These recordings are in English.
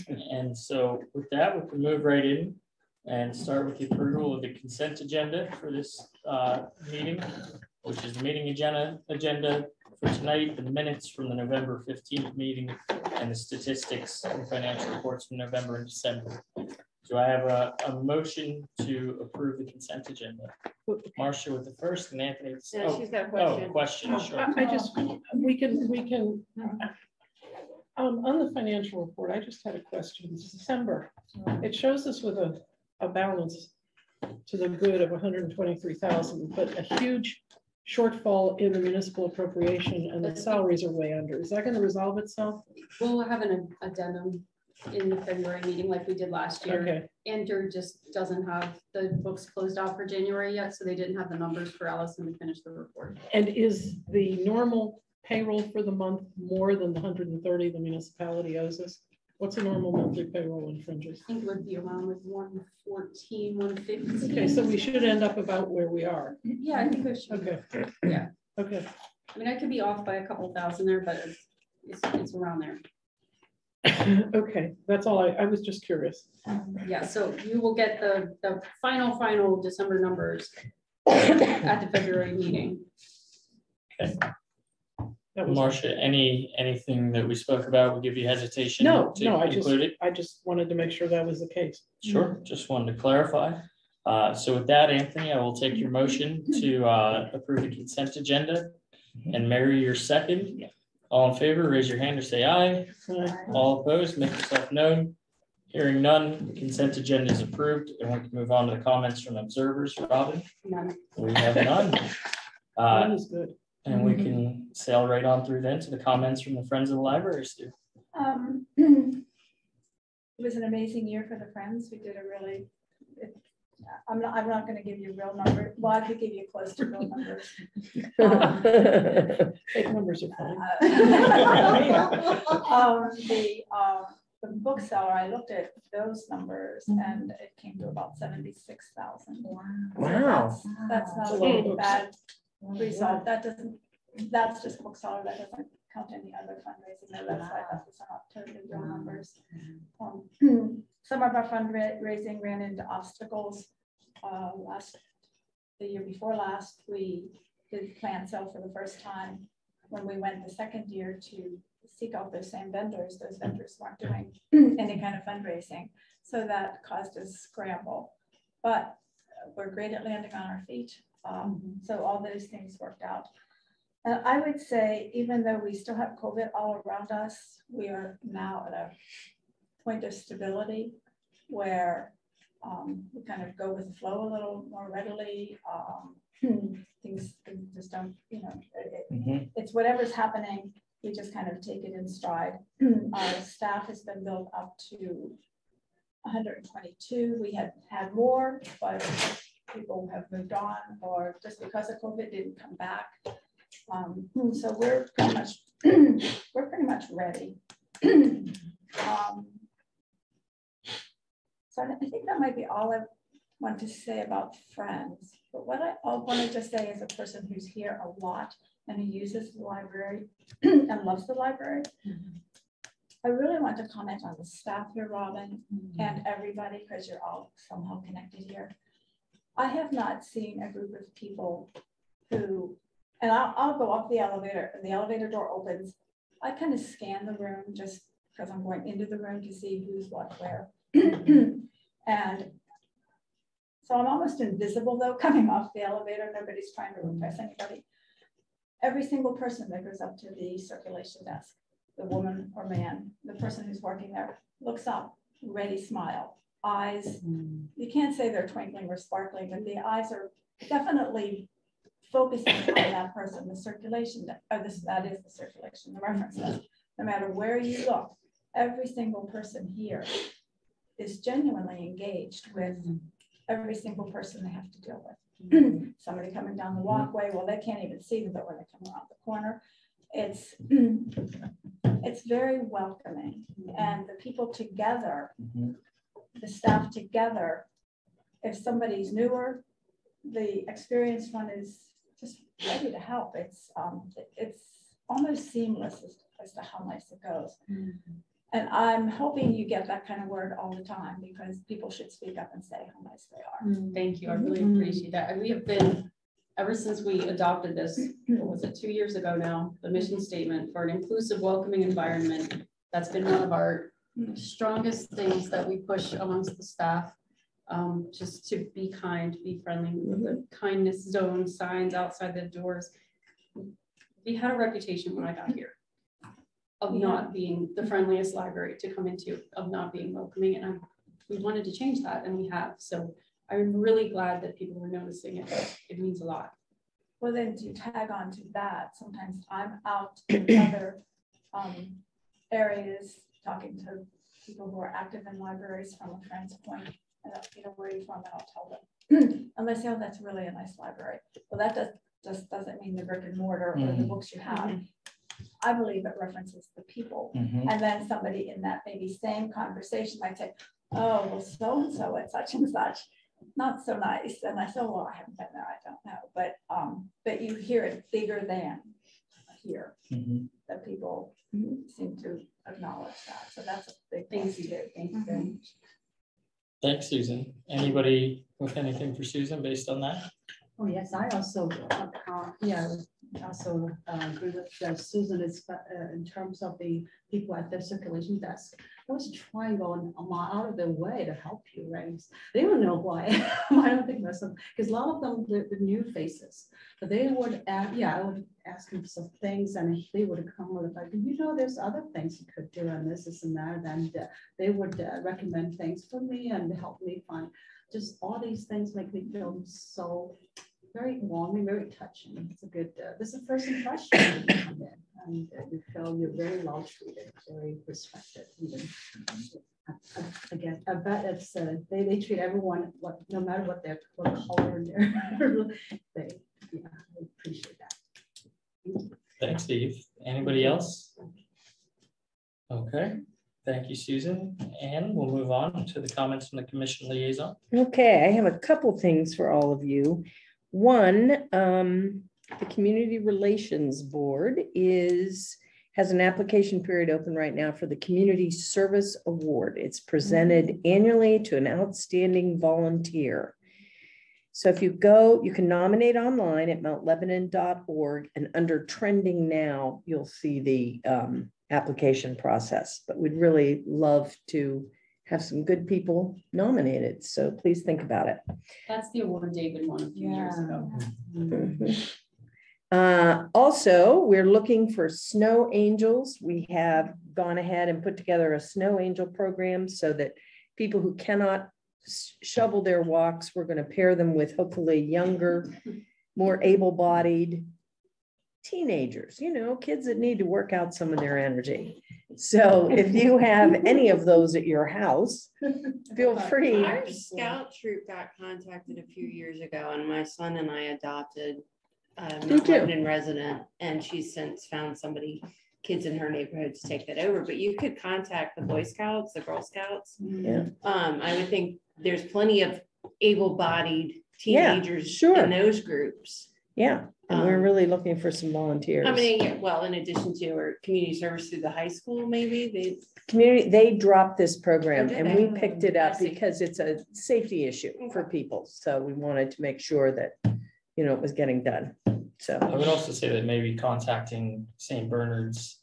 And so with that, we can move right in and start with the approval of the consent agenda for this meeting, which is the meeting agenda for tonight, the minutes from the November 15th meeting, and the statistics and financial reports from November and December. Do I have a motion to approve the consent agenda? Marcia with the first, and Anthony. Yeah, she's got a question. Oh, question. Sure. I just, we can. On the financial report, I just had a question. It's December. It shows us with a balance to the good of 123,000, but a huge shortfall in the municipal appropriation, and the salaries are way under. Is that going to resolve itself? We'll have an addendum in the February meeting like we did last year. Okay. Enter just doesn't have the books closed out for January yet, so they didn't have the numbers for Allison to finish the report. And is the normal payroll for the month more than the 130 the municipality owes us? What's a normal monthly payroll in Fringes? I think it would be around like 114, 115. Okay, so we should end up about where we are. Yeah, I think we should. Okay. Yeah. Okay. I mean, I could be off by a couple thousand there, but it's around there. Okay, that's all. I was just curious. Yeah, so you will get the final December numbers at the February meeting. Okay. Marcia, anything that we spoke about will give you hesitation? No, include it? I just wanted to make sure that was the case. Sure, just wanted to clarify. So with that, Anthony, I will take your motion to approve the consent agenda, and Mary, your second. All in favor, raise your hand or say aye. Aye. All opposed, make yourself known. Hearing none, the consent agenda is approved, and we can move on to the comments from observers. Robin? None. We have none. That is good. And we can sail right on through then to the comments from the Friends of the Library, Stu. It was an amazing year for the Friends. We did a really, I'm not going to give you real numbers. Well, I could give you close to real numbers. Fake numbers are fine. The bookseller, I looked at those numbers and it came to about 76,000. Wow. So that's not a bad result. That's just bookseller. That doesn't count any other fundraising. No, that's why those are not totally real numbers. Some of our fundraising ran into obstacles. The year before last, we did plant sale for the first time. When we went the second year to seek out those same vendors, those vendors weren't doing any kind of fundraising. So that caused us scramble. But we're great at landing on our feet. So all those things worked out. I would say, even though we still have COVID all around us, we are now at a point of stability where we kind of go with the flow a little more readily. Things just don't, it's whatever's happening, we just kind of take it in stride. Our staff has been built up to 122. We had more, but people have moved on, or just because of COVID didn't come back. So we're pretty much ready. So I think that might be all I want to say about Friends. But what I want to just say as a person who's here a lot and who uses the library and loves the library, I really want to comment on the staff here, Robin, and everybody, because you're all somehow connected here. I have not seen a group of people who, and I'll go up the elevator and the elevator door opens. I kind of scan the room just because I'm going into the room to see who's what where. And so I'm almost invisible though, coming off the elevator. Nobody's trying to impress anybody. Every single person that goes up to the circulation desk, the woman or man, the person who's working there, looks up, ready smile, eyes. You can't say they're twinkling or sparkling, but the eyes are definitely focusing on that person. The circulation, that is the circulation, the reference desk. No matter where you look, every single person here is genuinely engaged with every single person they have to deal with. Somebody coming down the walkway, well, they can't even see them, but when they come around the corner, it's very welcoming. And the people together, the staff together, if somebody's newer, the experienced one is just ready to help. It's almost seamless as to how nice it goes. And I'm hoping you get that kind of word all the time because people should speak up and say how nice they are. Thank you. I really appreciate that. And we have been, ever since we adopted this, what was it, 2 years ago now, the mission statement for an inclusive, welcoming environment. That's been one of our strongest things that we push amongst the staff. Just to be kind, be friendly, the kindness zone signs outside the doors. We had a reputation when I got here of not being the friendliest library to come into, of not being welcoming, and we wanted to change that, and we have. So I'm really glad that people are noticing it. It means a lot. Well, then to tag on to that, sometimes I'm out in other areas talking to people who are active in libraries from a friend's point. And you know, where are you from? And I'll tell them. And they say, oh, that's really a nice library. Well, that just doesn't mean the brick and mortar or the books you have. I believe it references the people. And then somebody in that maybe same conversation might say, oh, well, so-and-so at such and such, not so nice. And I said, well, I haven't been there, I don't know. But you hear it bigger than here, that people seem to acknowledge that. So that's a big thing to do. Thank you very much. Thanks, Susan. Anybody with anything for Susan based on that? Oh, yes, I also, agree with Susan is in terms of the people at the circulation desk. I was trying going out of their way to help you, right? They don't know why. I don't think that's because a lot of them, the new faces, but they would, I would ask them some things and they would come with like, you know, there's other things you could do and this and that. And they would recommend things for me and help me find just all these things make me feel so very warming, very touching. It's a good, this is the first impression when you come in and you feel you're very well treated, very respected. Even again, I bet it's they treat everyone no matter what color they I appreciate that. Thanks, Steve. Anybody else? Okay. Thank you, Susan. And we'll move on to the comments from the commission liaison. Okay, I have a couple things for all of you. One, the Community Relations Board has an application period open right now for the Community Service Award. It's presented annually to an outstanding volunteer. So if you go, you can nominate online at mountlebanon.org, and under trending now, you'll see the application process. But we'd really love to have some good people nominated. So please think about it. That's the award David won a few years ago. Also, we're looking for snow angels. We have gone ahead and put together a snow angel program so that people who cannot shovel their walks, we're going to pair them with hopefully younger, more able-bodied teenagers, you know, kids that need to work out some of their energy. So if you have any of those at your house, feel free. Our scout troop got contacted a few years ago, and my son and I adopted a Mount Lebanon resident, and she's since found kids in her neighborhood to take that over. But you could contact the Boy Scouts, the Girl Scouts. Yeah. I would think there's plenty of able-bodied teenagers in those groups. Yeah, and we're really looking for some volunteers. I mean, well, in addition to our community service through the high school, maybe they dropped this program and we picked it up because it's a safety issue for people. So we wanted to make sure that, you know, it was getting done. So I would also say that maybe contacting St. Bernard's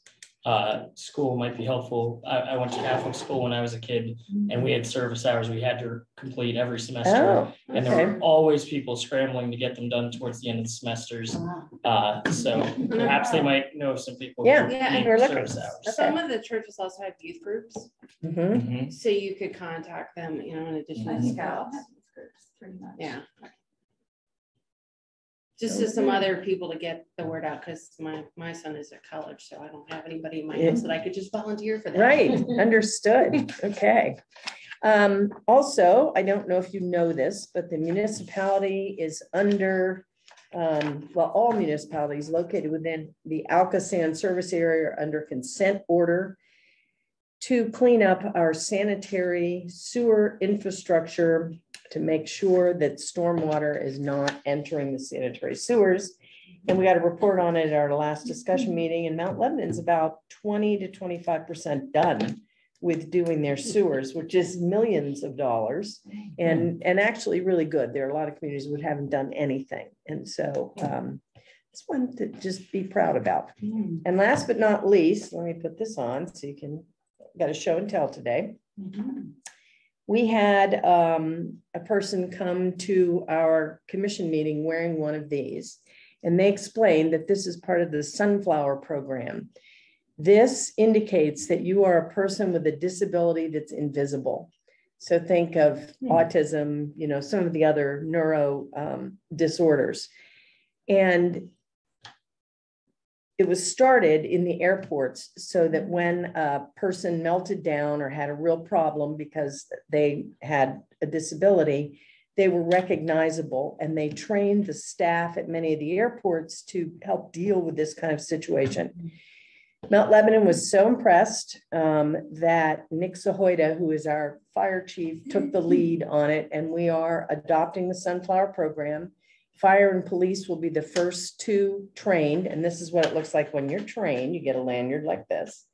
school might be helpful. I went to Catholic school when I was a kid, and we had service hours we had to complete every semester. And there were always people scrambling to get them done towards the end of the semesters. So perhaps they might know some people. Yeah, who need service hours. Some of the churches also have youth groups, so you could contact them, you know, in addition to scouts. Pretty much. Yeah. Just as some other people to get the word out, because my son is at college, so I don't have anybody in my house that I could just volunteer for that. Right, understood. Okay. Also, I don't know if you know this, but the municipality is under, well, all municipalities located within the Alcoasand service area are under consent order to clean up our sanitary sewer infrastructure to make sure that stormwater is not entering the sanitary sewers. And we got a report on it at our last discussion meeting, and Mount Lebanon's about 20 to 25% done with doing their sewers, which is millions of dollars, and actually really good. There are a lot of communities who haven't done anything. And so it's one to just be proud about. And last but not least, let me put this on so you can, got a show and tell today. We had a person come to our commission meeting wearing one of these, and they explained that this is part of the Sunflower program. This indicates that you are a person with a disability that's invisible. So think of autism, you know, some of the other neuro disorders. And it was started in the airports so that when a person melted down or had a real problem because they had a disability, they were recognizable, and they trained the staff at many of the airports to help deal with this kind of situation. Mount Lebanon was so impressed that Nick Sahoyda, who is our fire chief, took the lead on it, and we are adopting the Sunflower program. Fire and police will be the first two trained, and this is what it looks like when you're trained. You get a lanyard like this,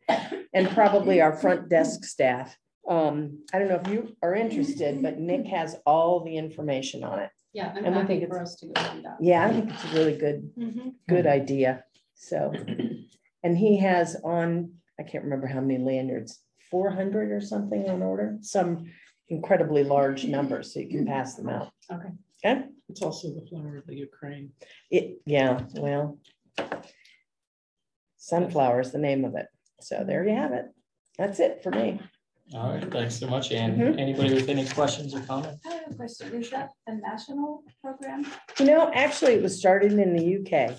and probably our front desk staff. I don't know if you are interested, but Nick has all the information on it. Yeah, I'm And we happy think for it's- us to go through that. Yeah, I think it's a really good idea. So, and he has on, I can't remember how many lanyards, 400 or something on order, some incredibly large numbers, so you can pass them out. Okay. Okay. It's also the flower of the Ukraine. Yeah, well, Sunflower is the name of it. So there you have it. That's it for me. All right, thanks so much, Ann. Anybody with any questions or comments? I have a question. Is that a national program? You know, actually, it was started in the UK.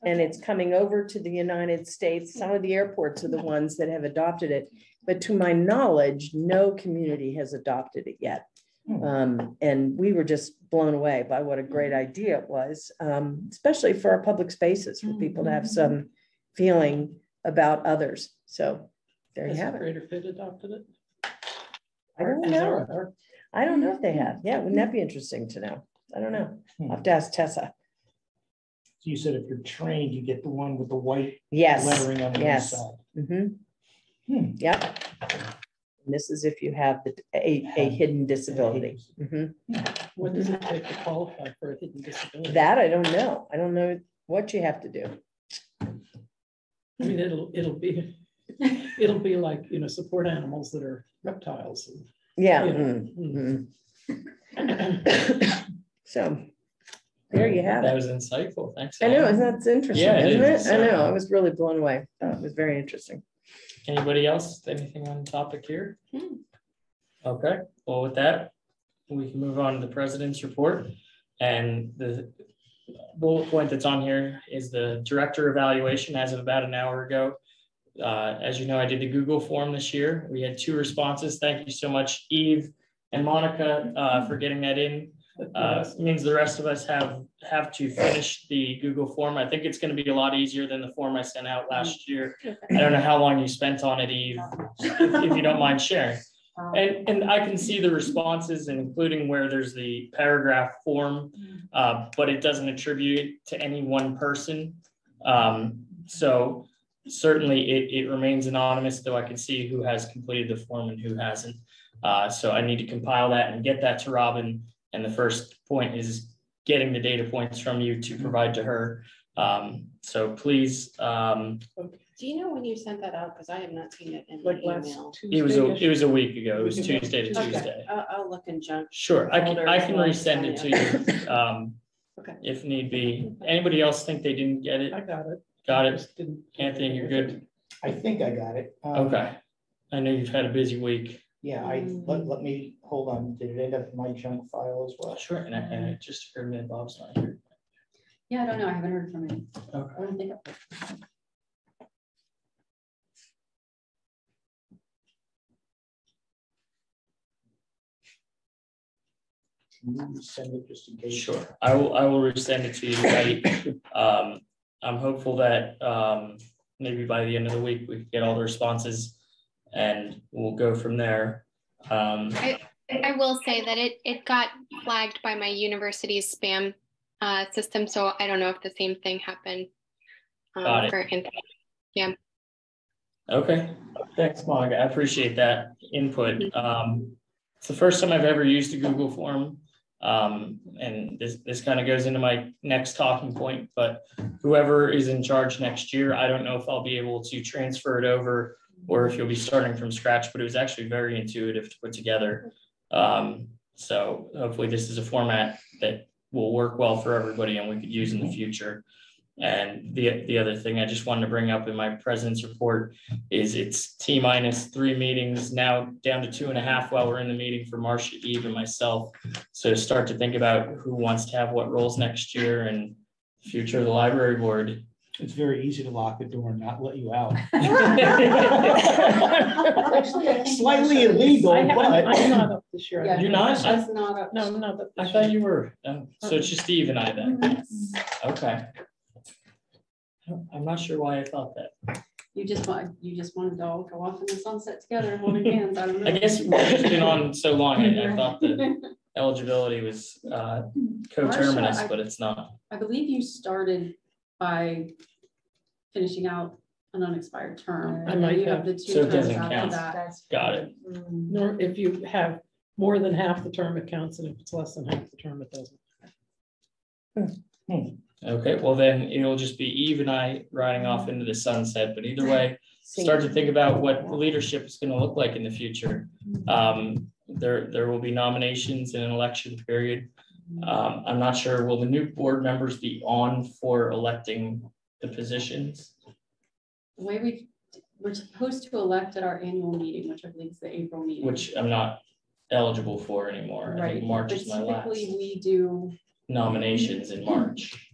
And it's coming over to the United States. Some of the airports are the ones that have adopted it. But to my knowledge, no community has adopted it yet. And we were just blown away by what a great idea it was, especially for our public spaces, for people to have some feeling about others. So there you Has have it. Greater Pitt adopted it? I don't know. I don't know if they have. Yeah, wouldn't that be interesting to know? I don't know. I'll have to ask Tessa. So you said if you're trained, you get the one with the white Yes. lettering on the Yes. inside. Yep. And this is if you have a hidden disability. What does it take to qualify for a hidden disability? That I don't know. I don't know what you have to do. I mean, it'll be like, you know, support animals that are reptiles. Yeah. You So there you have That it. was insightful. Thanks. I know, Ann. that's interesting, Yeah, it isn't is. it? I know, I was really blown away. It was very interesting. Anybody else? Anything on topic here? Okay, well, with that, we can move on to the president's report. And the bullet point that's on here is the director evaluation as of about an hour ago. As you know, I did the Google form this year. We had 2 responses. Thank you so much, Eve and Monica, for getting that in. Means the rest of us have to finish the Google form. I think it's going to be a lot easier than the form I sent out last year. I don't know how long you spent on it, Eve, if you don't mind sharing. And I can see the responses, and including where there's the paragraph form, but it doesn't attribute it to any one person. So certainly it remains anonymous, though I can see who has completed the form and who hasn't. So I need to compile that and get that to Robin. And the first point is getting the data points from you to provide to her. So please, Do you know when you sent that out? Because I have not seen it in the Like last email. Tuesday. it was a week ago. It was Week ago. Tuesday to Okay. Tuesday. I'll look in junk. Sure, I can folder as resend it to you, Okay. if need be. Anybody else think they didn't get it? I got it. Got it. Just didn't- Anthony, you're good? I think I got it. Okay. I know you've had a busy week. Yeah, let me, hold on. Did it end up in my junk file as well? Sure, and I just heard that Bob's not here. Yeah, I don't know. I haven't heard from him. Okay. I don't think. Can you send it just in case? Sure, I will resend it to you tonight. I'm hopeful that maybe by the end of the week, we can get all the responses and we'll go from there. I will say that it got flagged by my university's spam system, so I don't know if the same thing happened. Got it. for Anthony. Yeah. Okay, thanks, Monica. I appreciate that input. It's the first time I've ever used a Google form. And this kind of goes into my next talking point, but whoever is in charge next year, I don't know if I'll be able to transfer it over or if you'll be starting from scratch, but it was actually very intuitive to put together. So hopefully this is a format that will work well for everybody and we could use in the future. And the other thing I just wanted to bring up in my president's report is it's T-3 meetings, now down to 2.5 while we're in the meeting for Marcia, Eve, and myself. So start to think about who wants to have what roles next year and the future of the library board. It's very easy to lock the door and not let you out. Slightly illegal, I'm but. not up this year. Yeah, You're not? That's not a. No, I'm not up I this thought year. you were. Oh, so it's just Steve and I then. Okay. I'm not sure why I thought that. You just wanted to all go off in the sunset together and hold hands. I don't know. I guess we've just been on so long, I thought the eligibility was coterminous, Marsha, but it's not. I believe you started by finishing out an unexpired term. I might You have. the So two it terms doesn't after count. that. Got it. Nor if you have more than half the term, it counts, and if it's less than half the term, it doesn't. Okay, well then it'll just be Eve and I riding off into the sunset, but either way, start to think about what the leadership is going to look like in the future. There will be nominations in an election period. I'm not sure, will the new board members be on for electing the positions? The way we're supposed to elect at our annual meeting, which I believe is the April meeting. Which I'm not eligible for anymore. I Right, think March but is my last typically we do, nominations in March.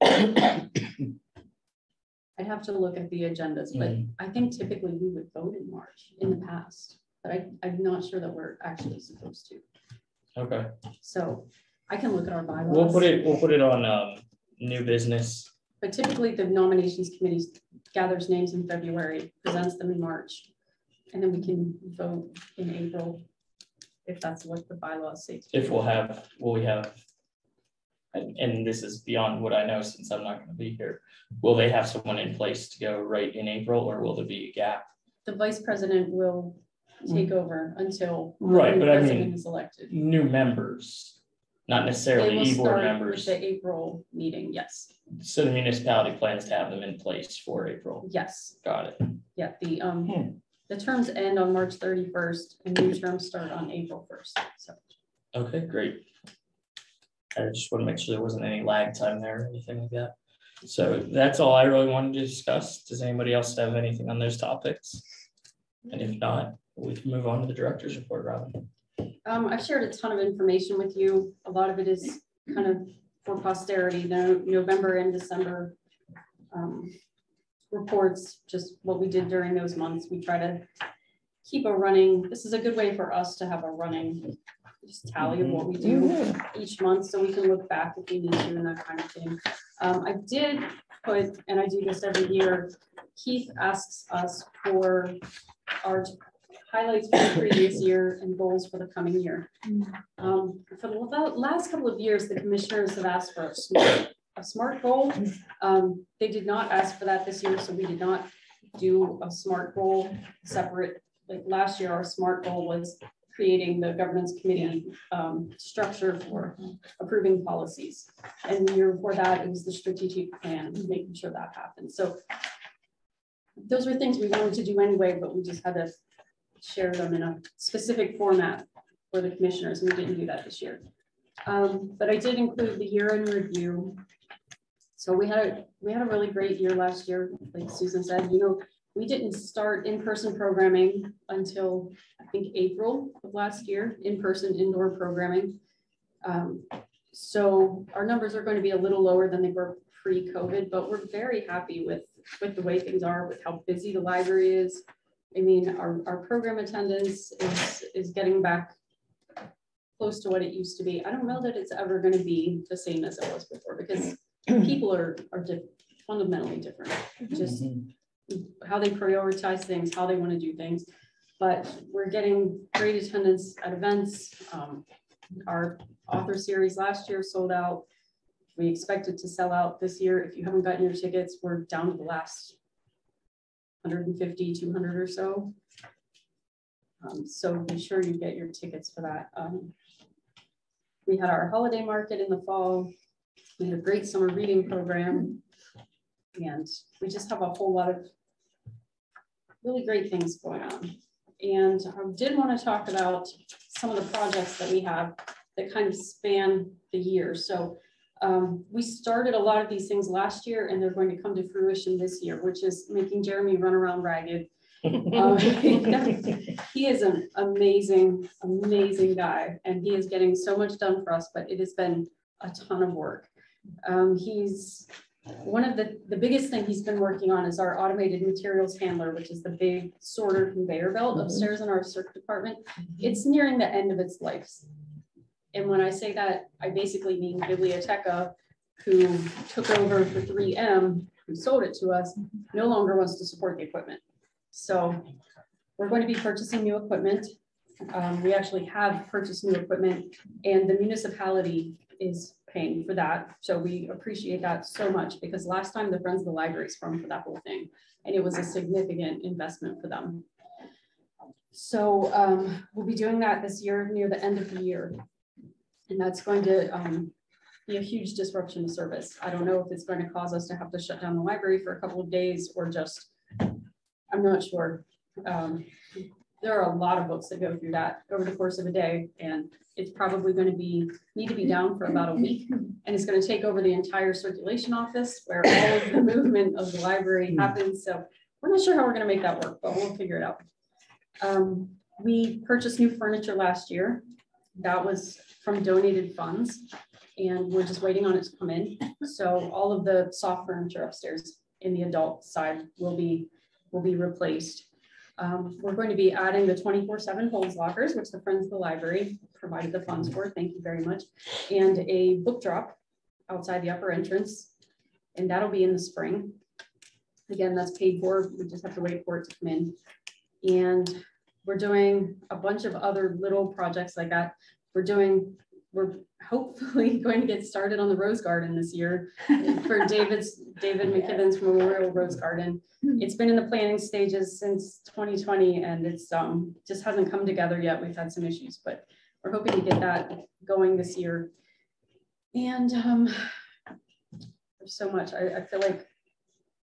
I'd have to look at the agendas, but Mhm. I think typically we would vote in March in the past, but I'm not sure that we're actually supposed to. Okay, So I can look at our bylaws. we'll put it on new business. But typically the nominations committee gathers names in February, presents them in March, and then we can vote in April if that's what the bylaws say. If will we have, and this is beyond what I know since I'm not going to be here, will they have someone in place to go right in April or will there be a gap? The vice president will take over until the Right, new but I president mean, is elected. new members, not They necessarily will e-board start with members. the April meeting, yes, So the municipality plans to have them in place for April. yes, Got it. yeah, the terms end on March 31st and new terms start on April 1st, so. Okay, great. I just want to make sure there wasn't any lag time there or anything like that. So that's all I really wanted to discuss. Does anybody else have anything on those topics? And if not, we can move on to the director's report, Robin. I've shared a ton of information with you. A lot of it is kind of for posterity, November and December reports, just what we did during those months. We try to keep a running, this is a good way for us to have a running just tally of what we do each month, so we can look back if we need to and that kind of thing. I did put, and I do this every year, Keith asks us for our highlights for the previous year and goals for the coming year. For the last couple of years, the commissioners have asked for a SMART goal. They did not ask for that this year, so we did not do a SMART goal separate. Like last year, our SMART goal was creating the governance committee structure for approving policies. And the year before that, it was the strategic plan, making sure that happened. So those were things we wanted to do anyway, but we just had to share them in a specific format for the commissioners, and we didn't do that this year. But I did include the year-end review. So we had a really great year last year, like Susan said. We didn't start in-person programming until I think April of last year, in-person indoor programming. So our numbers are going to be a little lower than they were pre-COVID, but we're very happy with the way things are, with how busy the library is. I mean, our program attendance is getting back close to what it used to be. I don't know that it's ever going to be the same as it was before, because people are fundamentally different. Just how they prioritize things, how they want to do things. But we're getting great attendance at events. Our author series last year sold out. We expect it to sell out this year. If you haven't gotten your tickets, we're down to the last 150, 200 or so. So be sure you get your tickets for that. We had our holiday market in the fall. We had a great summer reading program. And we just have a whole lot of really great things going on. And I did want to talk about some of the projects that we have that kind of span the year. So we started a lot of these things last year, and they're going to come to fruition this year, which is making Jeremy run around ragged. He is an amazing, amazing guy, and he is getting so much done for us, but it has been a ton of work. He's one of the biggest thing he's been working on is our automated materials handler, which is the big sorter conveyor belt upstairs in our circuit department. It's nearing the end of its life. And when I say that, I basically mean Biblioteca, who took over for 3M, who sold it to us, no longer wants to support the equipment. So we're going to be purchasing new equipment. We actually have purchased new equipment, and the municipality is paying for that. So we appreciate that so much, because last time the Friends of the Library sprung for that whole thing, and it was a significant investment for them. So we'll be doing that this year near the end of the year. And that's going to be a huge disruption to service. I don't know if it's going to cause us to have to shut down the library for a couple of days, or just, I'm not sure. There are a lot of books that go through that over the course of a day, and it's probably going to need to be down for about a week, and it's going to take over the entire circulation office where all of the movement of the library happens. So we're not sure how we're going to make that work, but we'll figure it out. We purchased new furniture last year. That was from donated funds, and we're just waiting on it to come in. So all of the soft furniture upstairs in the adult side will be replaced. We're going to be adding the 24/7 holds lockers, which the Friends of the Library provided the funds for. Thank you very much. And a book drop outside the upper entrance, and that'll be in the spring. Again, that's paid for. We just have to wait for it to come in. And we're doing a bunch of other little projects like that. We're hopefully going to get started on the Rose Garden this year for David McKibben's Memorial Rose Garden. It's been in the planning stages since 2020, and it's just hasn't come together yet. We've had some issues, but we're hoping to get that going this year. And there's so much. I feel like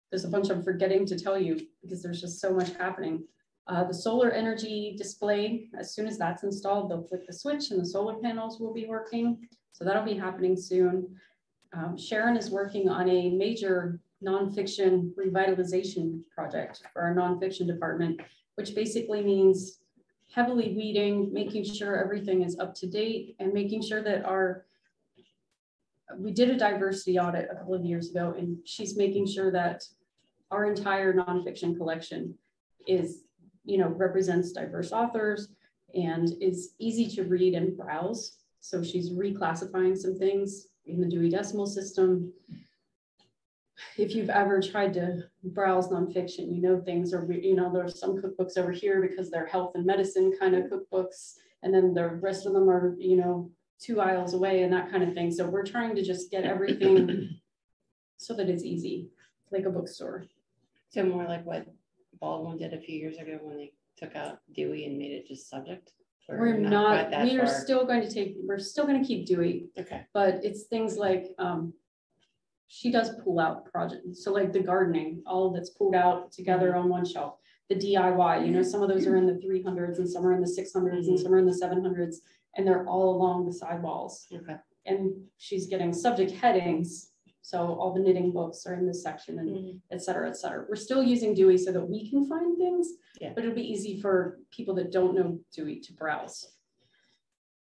there's a bunch I'm forgetting to tell you, because there's just so much happening. The solar energy display, as soon as that's installed, they'll flip the switch and the solar panels will be working. So that'll be happening soon. Sharon is working on a major nonfiction revitalization project for our nonfiction department, which basically means heavily weeding, making sure everything is up to date, and making sure that we did a diversity audit a couple of years ago, and she's making sure that our entire nonfiction collection represents diverse authors and is easy to read and browse. So she's reclassifying some things in the Dewey Decimal System. If you've ever tried to browse nonfiction, things are, there's some cookbooks over here because they're health and medicine kind of cookbooks, and then the rest of them are, 2 aisles away and that kind of thing. So we're trying to just get everything so that it's easy, like a bookstore. So more like what Baldwin did a few years ago when they took out Dewey and made it just subject? We're still going to keep Dewey. Okay. But it's things like, she does pull out projects. So like the gardening, all that's pulled out together on one shelf. The DIY, some of those are in the 300s and some are in the 600s and some are in the 700s, and they're all along the sidewalls. Okay. And she's getting subject headings. So all the knitting books are in this section, and et cetera, et cetera. We're still using Dewey so that we can find things, but it'll be easy for people that don't know Dewey to browse.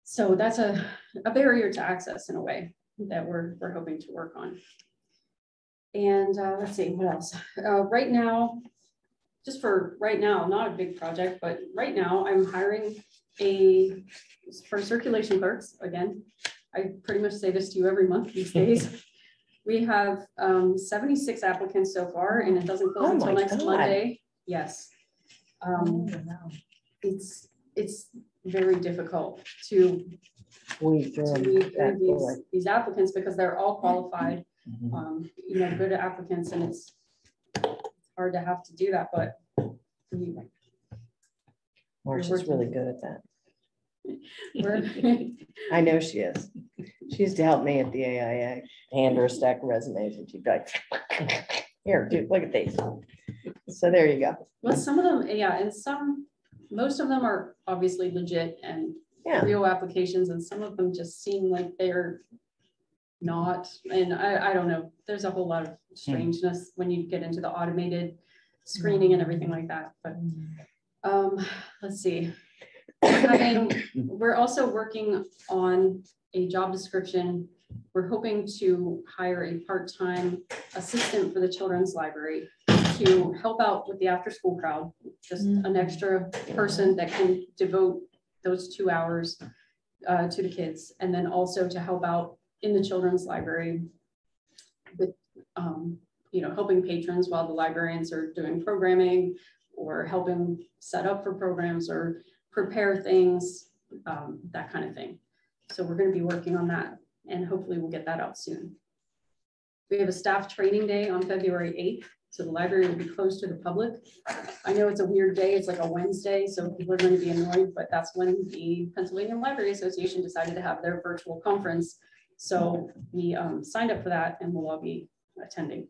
So that's a barrier to access in a way that we're hoping to work on. And let's see, what else? Right now, just for right now, not a big project, but right now I'm hiring for circulation clerks. Again, I pretty much say this to you every month these days. We have 76 applicants so far, and it doesn't close until next Monday. Yes. It's very difficult to weed through these applicants, because they're all qualified, good applicants, and it's hard to have to do that, but Marcia's really good at that. We're- I know she is. She used to help me at the AIA, hand her a stack of resumes and she'd be like, here, dude, look at these. So there you go. Well, some of them, yeah, and most of them are obviously legit and Yeah. real applications, and some of them just seem like they're not. And I don't know, there's a whole lot of strangeness when you get into the automated screening and everything like that. But let's see. We're also working on a job description. We're hoping to hire a part-time assistant for the children's library to help out with the after-school crowd, just an extra person that can devote those 2 hours to the kids, and then also to help out in the children's library with, helping patrons while the librarians are doing programming, or helping set up for programs or prepare things, that kind of thing. So we're going to be working on that, and hopefully we'll get that out soon. We have a staff training day on February 8th. So the library will be closed to the public. I know it's a weird day. It's like a Wednesday, so people are going to be annoyed, but that's when the Pennsylvania Library Association decided to have their virtual conference. So we signed up for that, and we'll all be attending.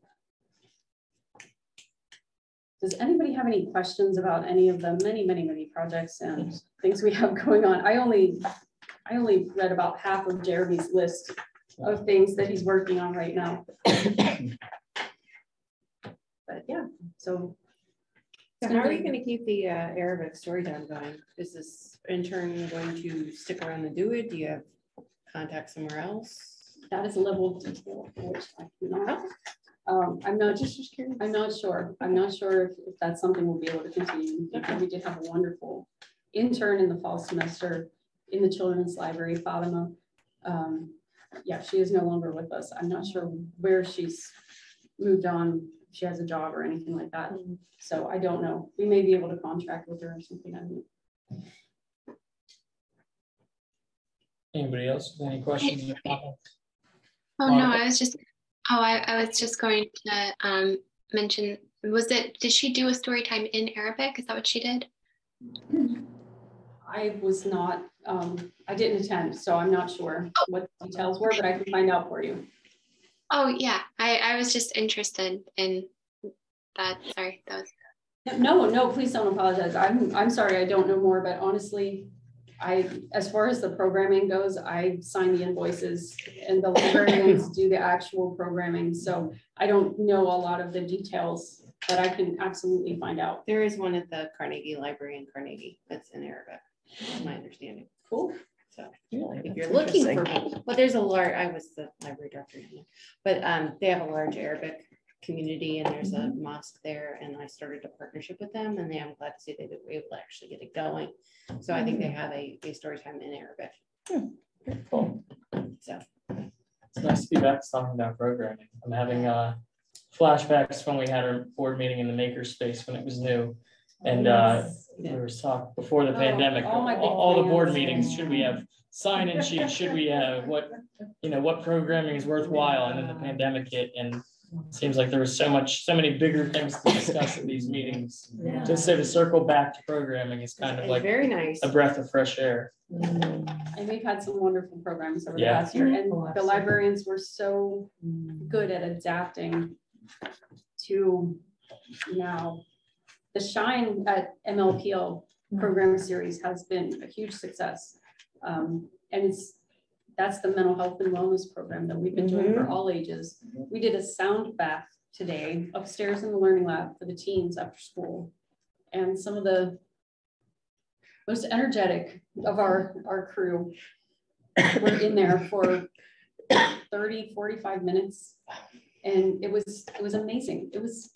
Does anybody have any questions about any of the many projects and things we have going on? I only read about half of Jeremy's list of things that he's working on right now. But yeah, so. So how are you going to keep the Arabic story time going? Is this intern going to stick around and do it? Do you have contact somewhere else? That is a level of detail which I cannot. I'm not sure. I'm not sure if that's something we'll be able to continue. We did have a wonderful intern in the fall semester in the children's library, Fatima. Yeah, she is no longer with us. I'm not sure where she's moved on. She has a job or anything like that. So I don't know. We may be able to contract with her or something. I don't know. Anybody else with any questions or comments? Oh no, I was just going to mention, did she do a story time in Arabic? Is that what she did? I was not, I didn't attend, so I'm not sure what the details were, but I can find out for you. Oh yeah, I was just interested in that. Sorry, that was. No, please don't apologize. I'm sorry, I don't know more, but honestly, as far as the programming goes, I sign the invoices and the librarians do the actual programming. So I don't know a lot of the details, but I can absolutely find out. There is one at the Carnegie Library in Carnegie that's in Arabic, is my understanding. Cool. So Really? if you're looking for, well, there's a large, I was the library director, but they have a large Arabic community, and there's a mosque there, and I started a partnership with them, and I'm glad to see they were able to actually get it going. So I think they have a story time in Arabic. Cool. So it's nice to be back talking about programming. I'm having flashbacks when we had our board meeting in the makerspace when it was new. And we were talking before the pandemic, all the board meetings, should we have sign-in sheets? Should we have what programming is worthwhile? And then the pandemic hit, and it seems like there was so many bigger things to discuss at these meetings. Yeah. Just to circle back to programming is kind of like very nice. a breath of fresh air. And we've had some wonderful programs over the Yeah. past year, and the librarians were so good at adapting to now. The Shine at MLPL program series has been a huge success. And that's the mental health and wellness program that we've been doing for all ages. We did a sound bath today upstairs in the learning lab for the teens after school. And some of the most energetic of our crew were in there for 30, 45 minutes. And it was amazing. It was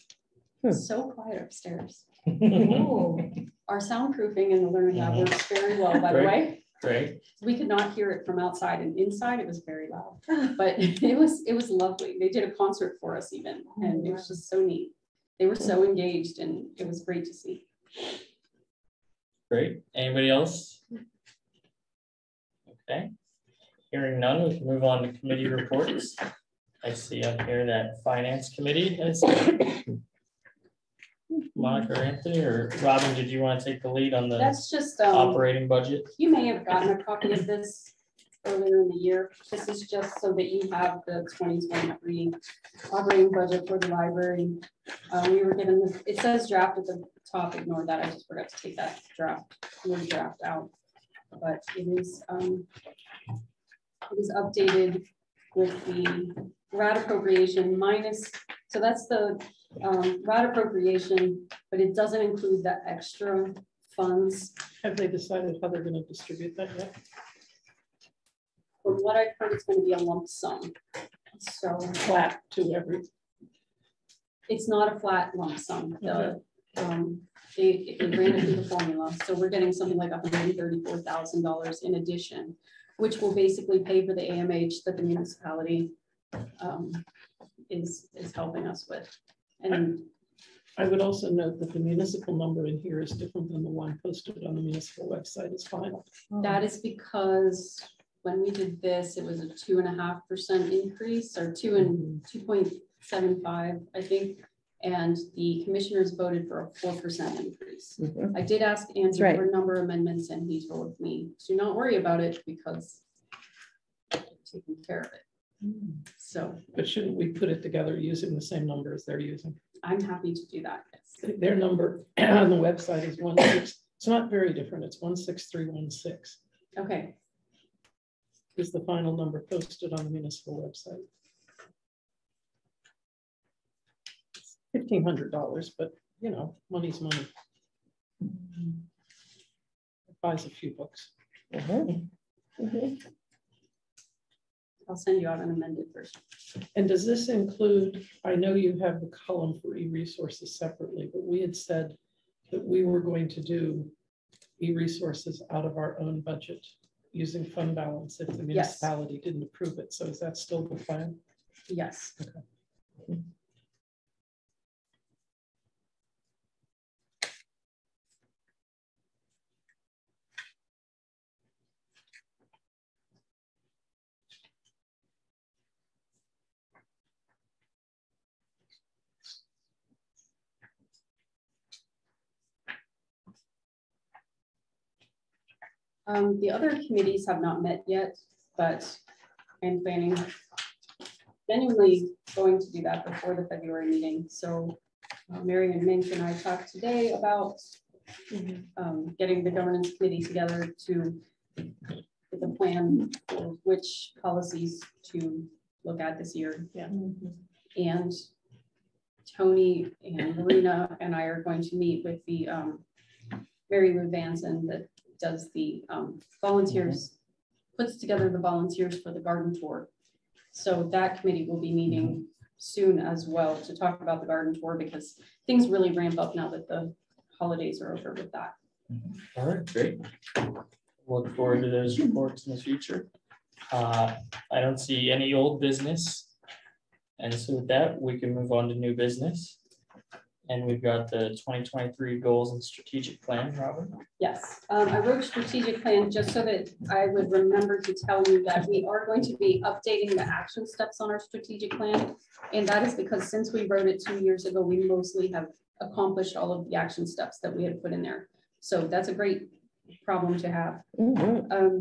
so quiet upstairs. Our soundproofing in the learning lab works very well, by the way. Great. We could not hear it from outside, and inside it was very loud, but it was lovely. They did a concert for us even, and it was just so neat. They were so engaged, and it was great to see. Great. Anybody else? Okay. Hearing none, we can move on to committee reports. I see on here that Finance Committee has Monica or Anthony, or Robin, did you want to take the lead on the That's just, operating budget? you may have gotten a copy of this earlier in the year. This is just so that you have the 2023 operating budget for the library. We were given this, it says draft at the top, ignore that, I just forgot to take that word draft out. But it is updated with the RAD appropriation minus, so that's the RAD appropriation, but it doesn't include the extra funds. Have they decided how they're gonna distribute that yet? From what I've heard, it's going to be a lump sum. So Flat to every, it's not a flat lump sum. They ran it through the formula. So we're getting something like $134,000 in addition, which will basically pay for the AMH that the municipality is helping us with. And I would also note that the municipal number in here is different than the one posted on the municipal website as final. that is because when we did this, it was a 2.5% increase, or 2.75, I think. And the commissioners voted for a 4% increase. I did ask Andrew right. for a number of amendments, and he told me to not worry about it because they're taking care of it. So, But shouldn't we put it together using the same number as they're using? I'm happy to do that. Yes. Their number on the website is 16. It's not very different. It's 16316 Okay. is the final number posted on the municipal website. $1,500, but you know, money's money. It buys a few books. I'll send you out an amended version. And does this include, I know you have the column for e-resources separately, but we had said that we were going to do e-resources out of our own budget using fund balance if the municipality didn't approve it. So is that still the plan? Yes. Okay. The other committees have not met yet, but I'm planning genuinely going to do that before the February meeting. So Mary and Mink and I talked today about getting the governance committee together to get the plan for which policies to look at this year. Yeah. And Tony and Marina and I are going to meet with the Mary Lou Vanson that does the volunteers, puts together the volunteers for the garden tour. So that committee will be meeting soon as well to talk about the garden tour, because things really ramp up now that the holidays are over with that. All right, great. Look forward to those reports in the future. I don't see any old business. And so with that, we can move on to new business. And we've got the 2023 goals and strategic plan, Robin. Yes, I wrote a strategic plan just so that I would remember to tell you that we are going to be updating the action steps on our strategic plan. And that is because since we wrote it 2 years ago, we mostly have accomplished all of the action steps that we had put in there. So that's a great problem to have.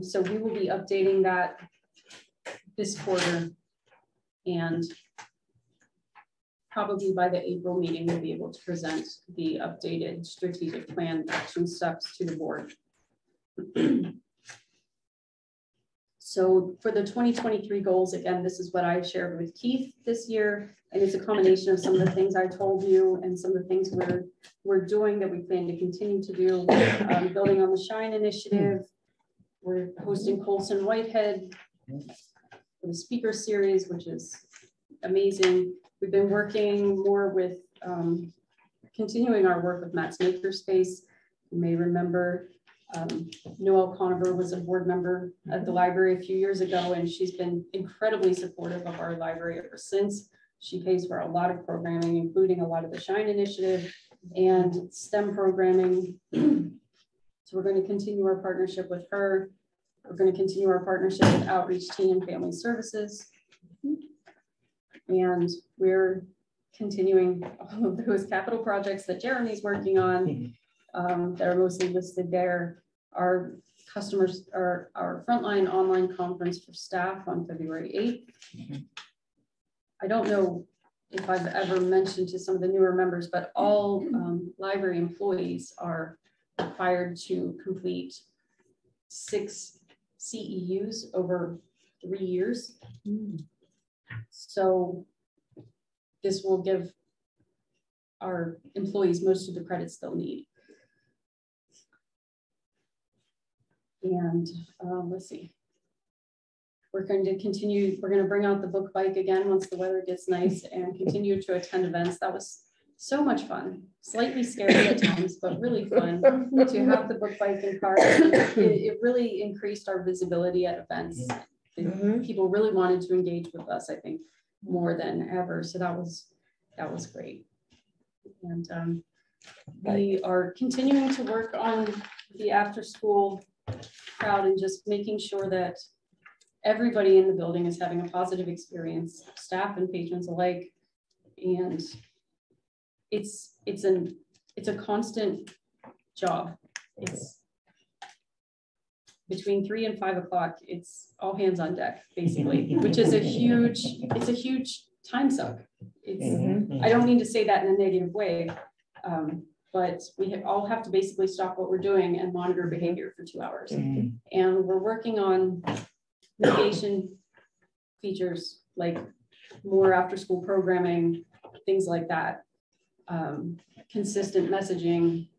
So we will be updating that this quarter, and probably by the April meeting, we'll be able to present the updated strategic plan action steps to the board. So for the 2023 goals, again, this is what I shared with Keith this year. And it's a combination of some of the things I told you and some of the things we're doing that we plan to continue to do. Building on the Shine initiative. We're hosting Colson Whitehead for the speaker series, which is amazing. We've been working more with continuing our work with Matt's Makerspace. You may remember Noelle Conover was a board member at the library a few years ago, and she's been incredibly supportive of our library ever since. She pays for a lot of programming, including a lot of the Shine initiative and STEM programming. So we're going to continue our partnership with her. We're going to continue our partnership with Outreach Teen and Family Services. And we're continuing all of those capital projects that Jeremy's working on that are mostly listed there. Our customers are our frontline online conference for staff on February 8th. I don't know if I've ever mentioned to some of the newer members, but all library employees are required to complete 6 CEUs over 3 years. So this will give our employees most of the credits they'll need. And let's see. We're going to continue, we're going to bring out the book bike again once the weather gets nice and continue to attend events. That was so much fun, slightly scary at times, but really fun to have the book bike in car. It really increased our visibility at events. People really wanted to engage with us, I think, more than ever. So that was great. And we are continuing to work on the after school crowd and just making sure that everybody in the building is having a positive experience, staff and patrons alike. And it's a constant job. It's between 3 and 5 o'clock. It's all hands on deck, basically, which is a huge time suck. I don't mean to say that in a negative way, but we all have to basically stop what we're doing and monitor behavior for 2 hours. And we're working on mitigation features like more after school programming, things like that. Consistent messaging,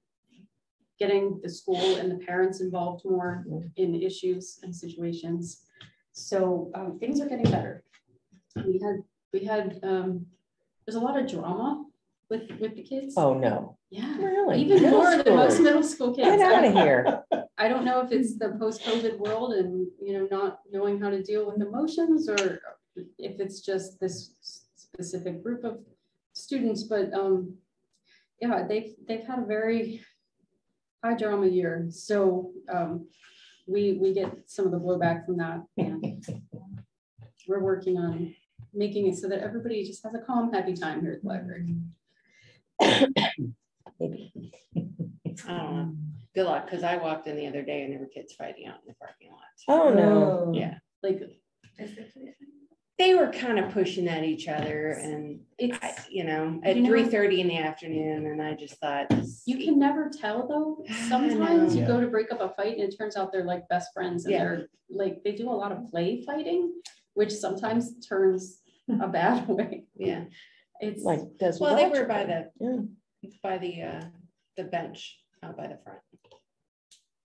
getting the school and the parents involved more in issues and situations. So things are getting better. We had there's a lot of drama with the kids. Oh no. Yeah, Really? even Middle more than most schoolers. middle school kids. Get out of here. I don't know if it's the post-COVID world and not knowing how to deal with emotions, or if it's just this specific group of students. But yeah, they've had a very high drama year, so we get some of the blowback from that, and we're working on making it so that everybody just has a calm, happy time here at the library. Maybe. I don't know. Good luck, because I walked in the other day and there were kids fighting out in the parking lot. Oh no. Yeah, Like they were kind of pushing at each other, and it's at 3:30 in the afternoon, and I just thought, you can never tell though. Sometimes you go to break up a fight and it turns out they're like best friends, and they're like, they do a lot of play fighting, which sometimes turns a bad way. Yeah, it's Like does well, they were by the bench out by the front.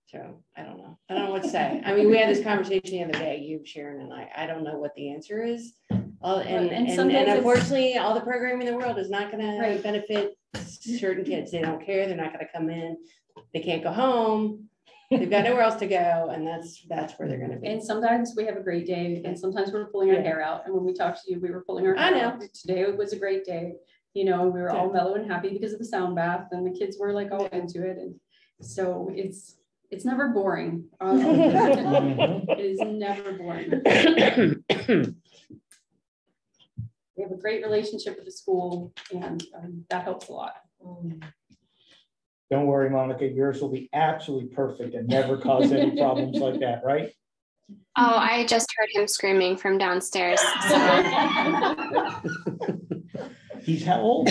So I don't know what to say. I mean, we had this conversation the other day, you, Sharon, and I don't know what the answer is. And unfortunately, all the programming in the world is not going to benefit certain kids. They don't care. They're not going to come in. They can't go home. They've got nowhere else to go, and that's where they're going to be. And sometimes we have a great day, and sometimes we're pulling our hair out. And when we talked to you, we were pulling our hair out. Today it was a great day. We were all mellow and happy because of the sound bath, and the kids were like all into it. And so it's never boring. It is never boring. We have a great relationship with the school, and that helps a lot. Don't worry, Monica, yours will be absolutely perfect and never cause any problems like that, right? Oh, I just heard him screaming from downstairs. So. He's how old?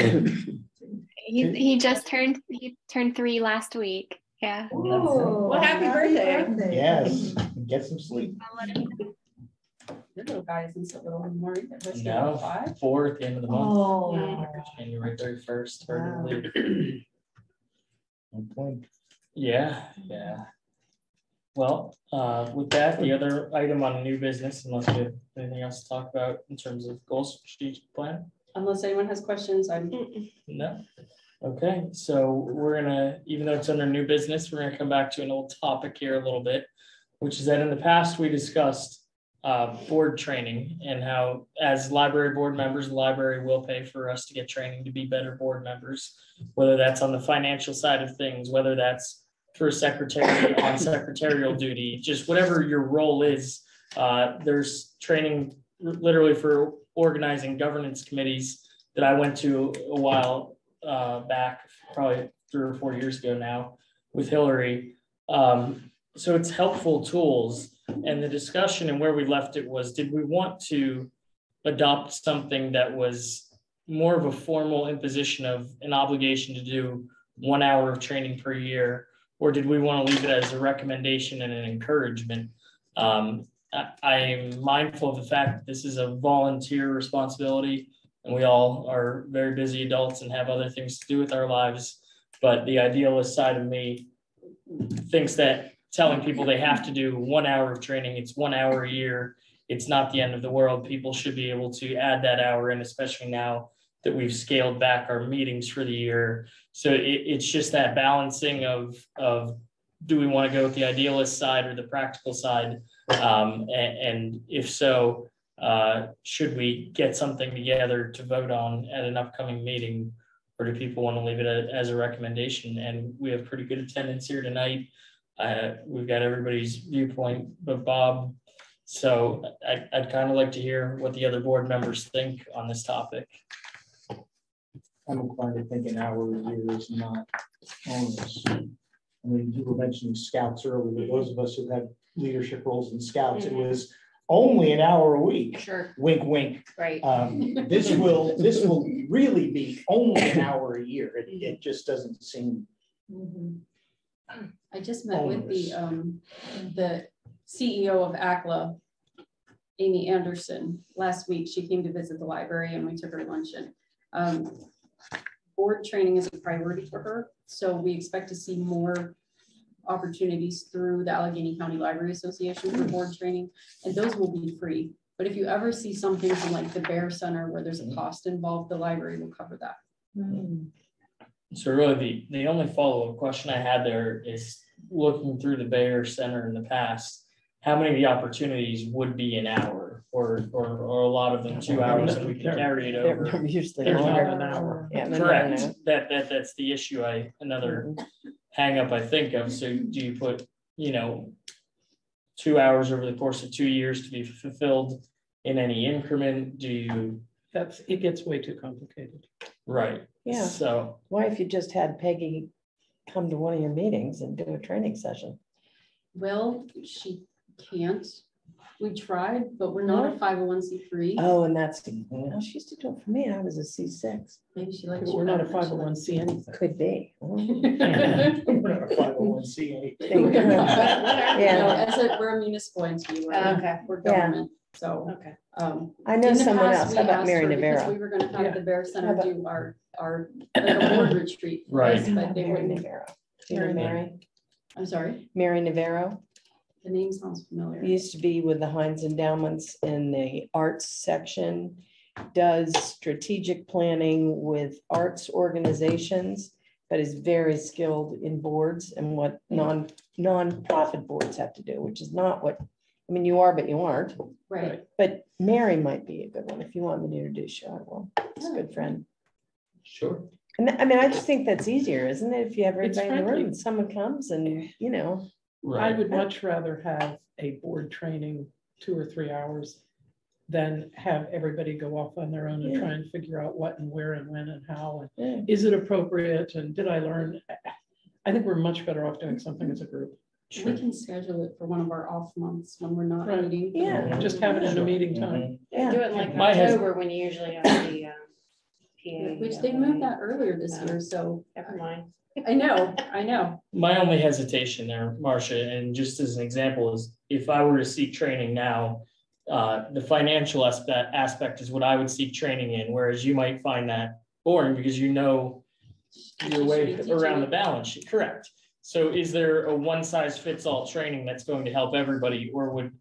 He turned 3 last week. Yeah. Oh, well, happy birthday. Yes, get some sleep. Your little guy isn't so little anymore either. No, 5? 4 at the end of the month. Oh. January 31st. Wow. Yeah. Well, with that, the other item on new business, unless you have anything else to talk about in terms of goals, strategic plan? Unless anyone has questions, No. Okay, so we're gonna, even though it's under new business, we're gonna come back to an old topic here a little bit, which is that in the past we discussed board training and how, as library board members, the library will pay for us to get training to be better board members, whether that's on the financial side of things, whether that's for a secretary on secretarial duty, just whatever your role is. There's training literally for organizing governance committees that I went to a while back, probably 3 or 4 years ago now with Hillary. So it's helpful tools, and the discussion and where we left it was, did we want to adopt something that was more of a formal imposition of an obligation to do 1 hour of training per year, or did we want to leave it as a recommendation and an encouragement? I am mindful of the fact that this is a volunteer responsibility, and we all are very busy adults and have other things to do with our lives. But the idealist side of me thinks that telling people they have to do 1 hour of training, it's 1 hour a year, it's not the end of the world. People should be able to add that hour in, especially now that we've scaled back our meetings for the year. So it's just that balancing of do we want to go with the idealist side or the practical side? And if so, should we get something together to vote on at an upcoming meeting, or do people want to leave it as a recommendation? And we have pretty good attendance here tonight. We've got everybody's viewpoint but Bob. So I'd kind of like to hear what the other board members think on this topic. I'm inclined to think an hour a year is not onerous. I mean, you were mentioning scouts earlier. Those of us who had leadership roles in scouts, it was only an hour a week. Sure. Wink, wink. Right. This will really be only an hour a year. It just doesn't seem. I just met with the CEO of ACLA, Amy Anderson, last week. She came to visit the library and we took her luncheon. Board training is a priority for her, so we expect to see more opportunities through the Allegheny County Library Association for board training, and those will be free. But if you ever see something from like the Bear Center where there's a cost involved, the library will cover that. So really the only follow-up question I had there is, looking through the Bear Center in the past, how many of the opportunities would be an hour, or a lot of them 2 hours, and we can carry it over? They're usually There's longer not than an hour. Yeah, they're Correct. not an hour. That's the issue. Another hang up I think of. So do you put, 2 hours over the course of 2 years to be fulfilled in any increment? Do you? It gets way too complicated. Right. Yeah. So Why if you just had Peggy come to one of your meetings and do a training session? Well, she can't. We tried, but we're not a 501c3. Oh, and that's, she used to do it for me. I was a C6. Maybe she likes. We're not a 501c anything. Could be. We're not a 501c. Yeah. We're a municipal entity. Okay. We're government. So. Okay. I know In the someone past, else. we How about asked Mary her because Navarro? We were going to have the Bear Center How do our like a board retreat. for us, Right. But they Mary wouldn't. Navarro. Do you know Mary? I'm sorry. Mary Navarro. The name sounds familiar. Used to be with the Heinz Endowments in the arts section, does strategic planning with arts organizations, but is very skilled in boards and what non-profit boards have to do, which is not what, I mean, you are, but you aren't. Right. But Mary might be a good one. If you want me to introduce you, I will. She's a good friend. sure. And I mean, I just think that's easier, isn't it? If you have It's everybody in the room friendly. and someone comes and, I Right. would much rather have a board training 2 or 3 hours than have everybody go off on their own and try and figure out what and where and when and how. And is it appropriate? And did I learn? I think we're much better off doing something as a group. We can schedule it for one of our off months when we're not Right. meeting. Yeah. Just have it in a meeting time. Yeah. Do it in like My hus- October when you usually have the PA. Which they moved that earlier this year, so. Never mind. I know. My only hesitation there, Marcia, and just as an example, is if I were to seek training now, the financial aspect is what I would seek training in, whereas you might find that boring because your way around the balance sheet. Correct. So is there a one-size-fits-all training that's going to help everybody, or would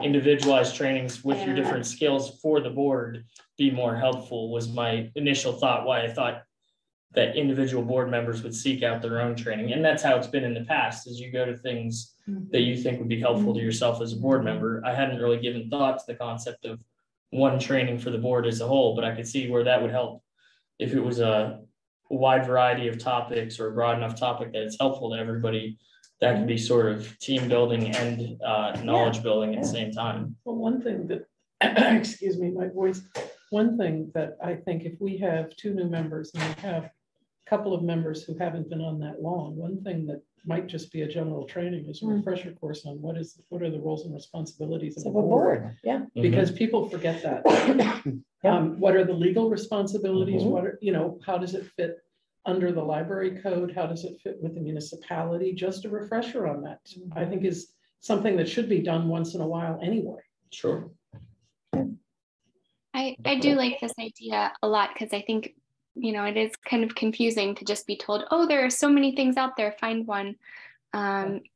individualized trainings with your different skills for the board be more helpful? Was my initial thought, why I thought that individual board members would seek out their own training. And that's how it's been in the past, as you go to things that you think would be helpful to yourself as a board member. I hadn't really given thought to the concept of one training for the board as a whole, but I could see where that would help if it was a wide variety of topics or a broad enough topic that it's helpful to everybody. That could be sort of team building and knowledge building at the same time. Well, one thing that, excuse me, my voice. one thing that I think if we have 2 new members and we have a couple of members who haven't been on that long, one thing that might just be a general training is a refresher course on what are the roles and responsibilities of a board. Yeah. Because people forget that. What are the legal responsibilities? What are, how does it fit under the library code? How does it fit with the municipality? Just a refresher on that, I think, is something that should be done once in a while anyway. Sure. I do like this idea a lot because I think, it is kind of confusing to just be told, oh, there are so many things out there, find one.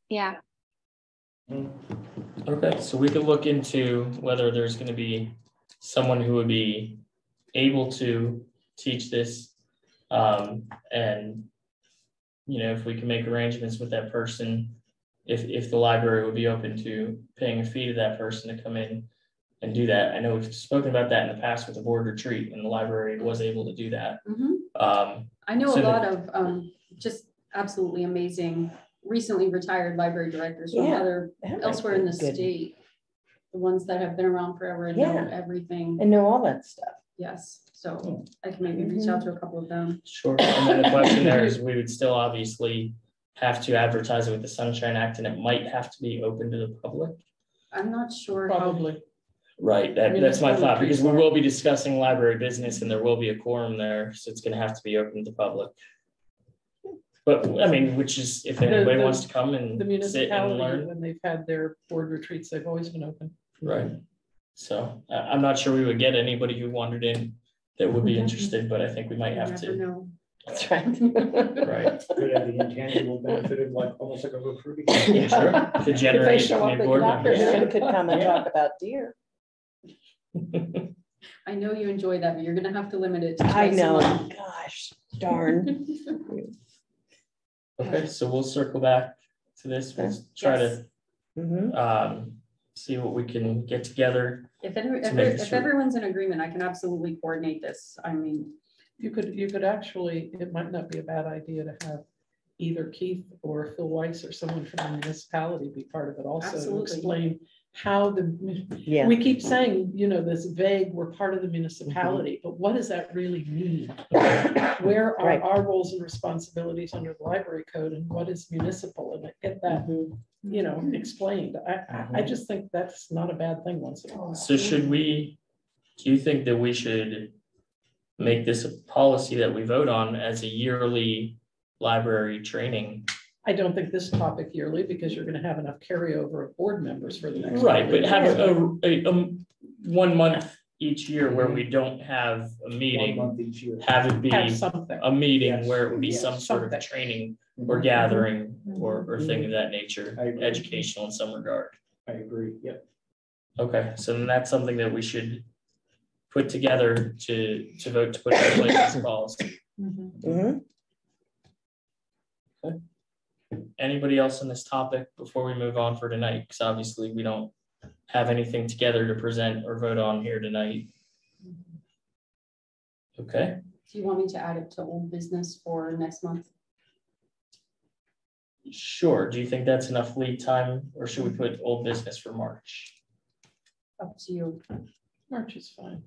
Yeah. Okay, so we could look into whether there's going to be someone who would be able to teach this. And, if we can make arrangements with that person, if the library would be open to paying a fee to that person to come in and do that. I know we've spoken about that in the past with the board retreat, and the library was able to do that. I know so a lot of just absolutely amazing, recently retired library directors from elsewhere in the state. The ones that have been around forever and know everything. And know all that stuff. Yes, so I can maybe reach out to a couple of them. Sure, and then the question there is, we would still obviously have to advertise it with the Sunshine Act, and it might have to be open to the public. I'm not sure. Probably. Right, that's my thought, because we will be discussing library business and there will be a quorum there, so it's gonna have to be open to the public. But, I mean, which is, if anybody wants to come The and sit and municipality, learn, when they've had their board retreats, they've always been open. right? So, I'm not sure we would get anybody who wandered in that would be interested, but I think we might You have never to, know. That's right. right? Could have the intangible benefit of almost like a recruiting. Sure, to If they generate show up new at board Dr. members. Aaron could come and talk about deer. I know you enjoy that, but you're gonna have to limit it to I twice a know, month. gosh, darn. Okay, so we'll circle back to this, we'll try Yes. to see what we can get together. If make sure. everyone's in agreement, I can absolutely coordinate this. I mean, You could actually, it might not be a bad idea to have either Keith or Phil Weiss or someone from the municipality be part of it also. To Absolutely. explain how Yeah. we keep saying, this vague, we're part of the municipality, but what does that really mean? Where are Right. our roles and responsibilities under the library code, and what is municipal, and get that, explained. I just think that's not a bad thing once in a while. So do you think that we should make this a policy that we vote on as a yearly library training? I don't think this topic yearly, because you're gonna have enough carryover of board members for the next. Right, but have year. a 1 month each year where we don't have a 1 meeting, month each year. have it be Have something. a meeting Yes. where it would be Yes, some sort of something. training or gathering or thing of that nature, I agree. educational in some regard. I agree, yep. Okay, so then that's something that we should put together to vote to put in place as policy. Mhm. Anybody else on this topic before we move on for tonight? Because obviously we don't have anything together to present or vote on here tonight. Okay, do you want me to add it to old business for next month? sure. Do you think that's enough lead time, or should we put old business for March? Up to you. March is fine.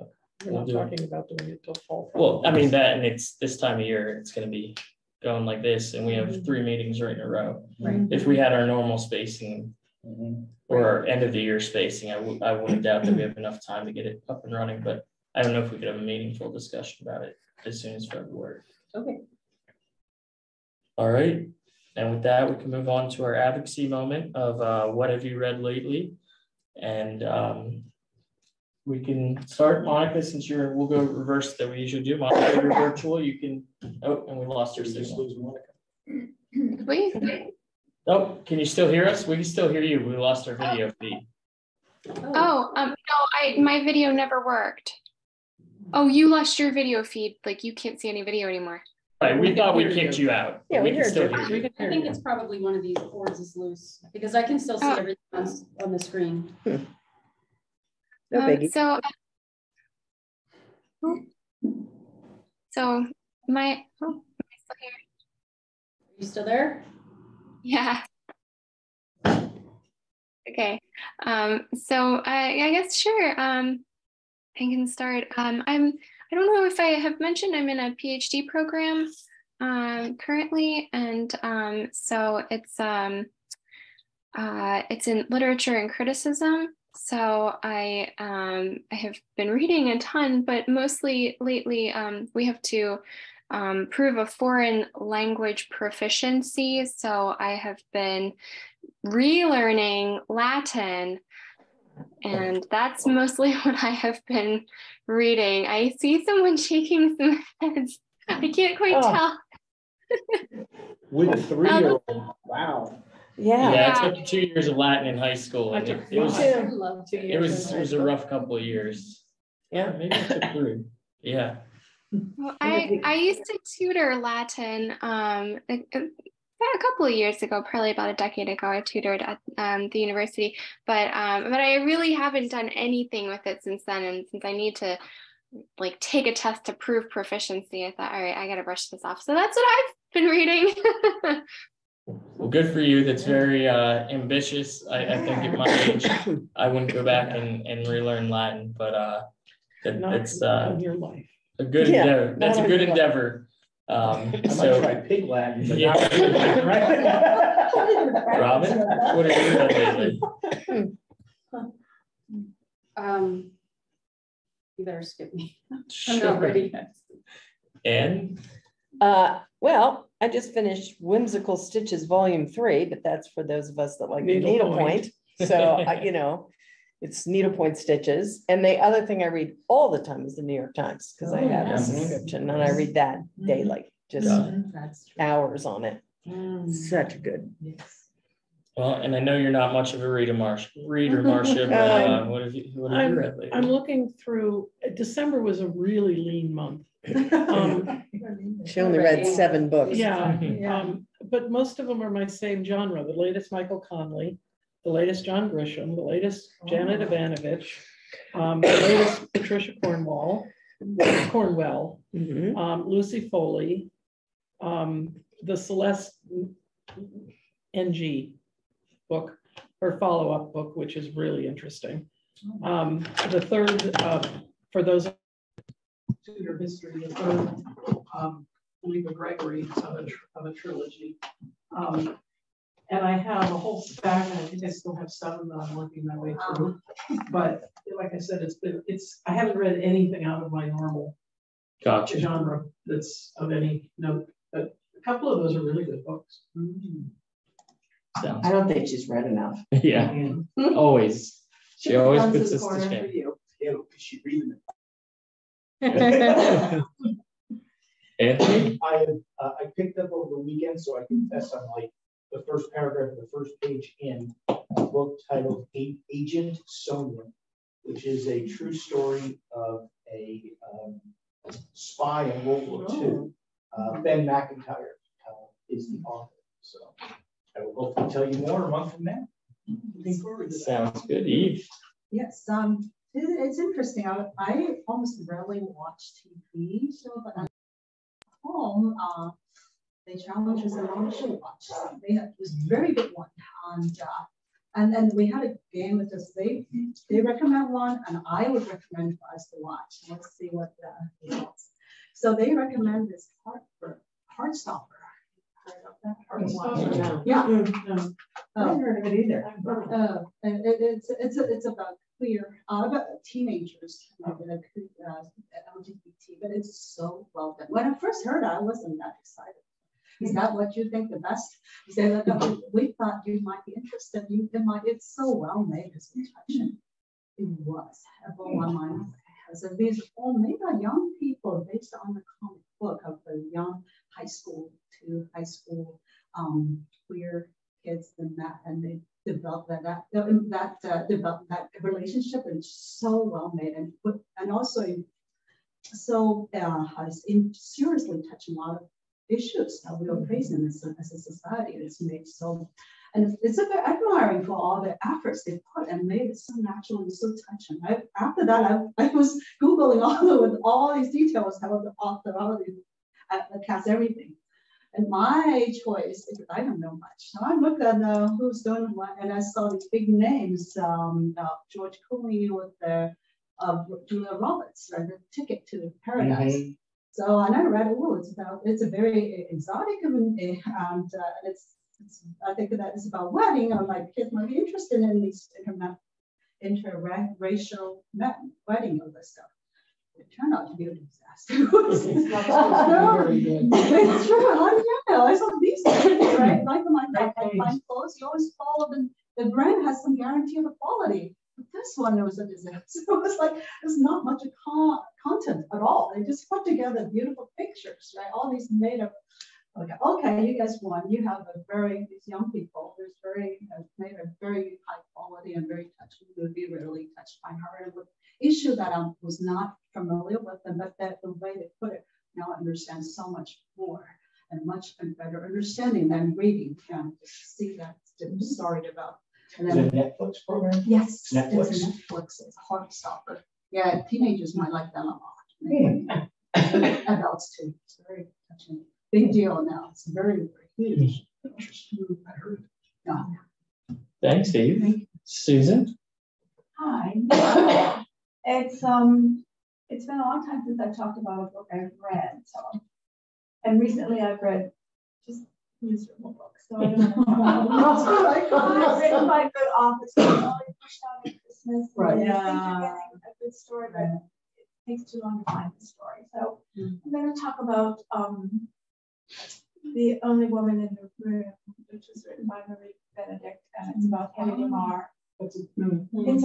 We're We'll not do it. talking about doing it till fall. Well, I mean, that, and it's this time of year, it's gonna be going like this, and we have 3 meetings right in a row. Right. If we had our normal spacing or our end of the year spacing, I wouldn't doubt that we have enough time to get it up and running, but I don't know if we could have a meaningful discussion about it as soon as February. Okay. All right, and with that, we can move on to our advocacy moment of what have you read lately? And we can start, Monica, since we'll go reverse that we usually do. Monica, you're virtual, you can, oh, and we lost your Did we just signal. lose Monica? Wait, Oh, can you still hear us? We can still hear you. We lost our video feed. no, my video never worked. Oh, you lost your video feed, like you can't see any video anymore. Right, we We thought we can hear kicked you. you out. Yeah, we can heard still you. hear We you. can I hear think you. it's probably one of these cords is loose, because I can still see Oh. everything on the screen. No biggie. So my, oh, am I still here? Are you still there? Yeah. Okay. So I guess sure. can start. I don't know if I have mentioned I'm in a PhD program currently, and so it's in literature and criticism. So I have been reading a ton, but mostly lately we have to prove a foreign language proficiency. So I have been relearning Latin, and that's mostly what I have been reading. I see someone shaking some heads. I can't quite tell. With a 3-year-old, wow. Yeah. Yeah, I took 2 years of Latin in high school. I And took it was three. it was a rough couple of years. Yeah. Maybe I took 3. Yeah. Well, I used to tutor Latin a couple of years ago, probably about a decade ago. I tutored at the university, but I really haven't done anything with it since then. And since I need to like take a test to prove proficiency, I thought, all right, I got to brush this off. So that's what I've been reading. Well, good for you. That's very ambitious. I think at my age, I wouldn't go back and relearn Latin, but it's in your life. a good Yeah, endeavor. That's a not good in your life. endeavor. I might So, try pig Latin, but Yeah. not really, right? Robin, what have you done lately? You better skip me. I'm Sure. not ready yet. And Well, I just finished Whimsical Stitches Volume 3, but that's for those of us that like Needlepoint. needlepoint. So, it's needlepoint stitches. And the other thing I read all the time is the New York Times, because I have yeah. a subscription and I read that daily, just Yeah. That's true. hours on it. Such good. Yes. well, and I know you're not much of a reader, Marcia, but what have you read lately? I'm looking through, December was a really lean month. She only read 7 books. Yeah, Yeah. but most of them are my same genre. The latest Michael Connelly, the latest John Grisham, the latest Janet Ivanovich, the latest Patricia Cornwell, Mhm. Lucy Foley, the Celeste NG book, her follow-up book, which is really interesting. The third, for those tutor history, the third, Lisa Gregory of a trilogy. And I have a whole stack, and I think I still have 7 that I'm working my way through. But like I said, I haven't read anything out of my normal Gotcha. genre that's of any note, but a couple of those are really good books. Sounds- I don't think she's read enough. Yeah, always. She always puts us to shame. Yeah, because she reading it. Anthony? I picked up over the weekend, so I confess I'm like the first paragraph of the first page in a book titled Agent Sonia, which is a true story of a spy in World War II. Ben McIntyre is the author, so I will hopefully tell you more a month from now. Looking forward to that. Sounds good. Eve? Yes, it's interesting. I almost rarely watch TV show, but at home, they challenge us on show watch. They had this very good one, and then we had a game with this. They recommend one, and I would recommend for us to watch. Let's see what the results. So they recommend this Heartstopper. Heartstopper? Yeah. I haven't heard of it either. And it's about queer, about teenagers, LGBT, but it's so well done. When I first heard it, I wasn't that excited. Is that what you think the best? He said, we thought you might be interested. It's so well made, it's touching. It was. It blew my mind. So these all made by young people based on the comic book of the young high school to high school queer kids and they developed that relationship, and so well made and also so seriously touching a lot of issues that we are facing as a society. It's made so, and it's very admiring for all the efforts they put and made it so natural and so touching. After that, I was Googling all these details, how the author, all these cast, everything. And my choice, because I don't know much, so I looked at who's doing what, and I saw these big names, George Clooney with the of Julia Roberts, right? The Ticket to Paradise. So and I read, it's a very exotic and it's I think that it's about wedding, or my kids might be interested in these interracial wedding and this stuff. It turned out to be a disaster. It's true. I saw these things, right? Like my fine clothes, you always follow the brand has some guarantee of the quality. But this one, it was a disaster. It was like there's not much content at all. They just put together beautiful pictures, right? All these made of. Okay, you guys won. You have these young people. There's made a very high quality and very touching movie. Really touched my heart. And with issue that I was not familiar with them, but that the way they put it, now I understand so much more and much better understanding than reading. And to see that story about. Is it a Netflix program? Yes, Netflix. It's a Netflix. It's a heart stopper. Yeah, teenagers might like them a lot. Adults too. It's very touching. Big deal now. It's very, very huge. I heard. Yeah. Thanks, Steve. Susan? Hi. It's been a long time since I've talked about a book I've read. So, and recently I've read just miserable books. So I don't know. It's written by a good author. So it's only pushed out at Christmas. Right. And you think you're getting a good story, but it takes too long to find the story. So I'm going to talk about The Only Woman in the Room, which was written by Marie Benedict, and it's about Hedy Lamarr. It's a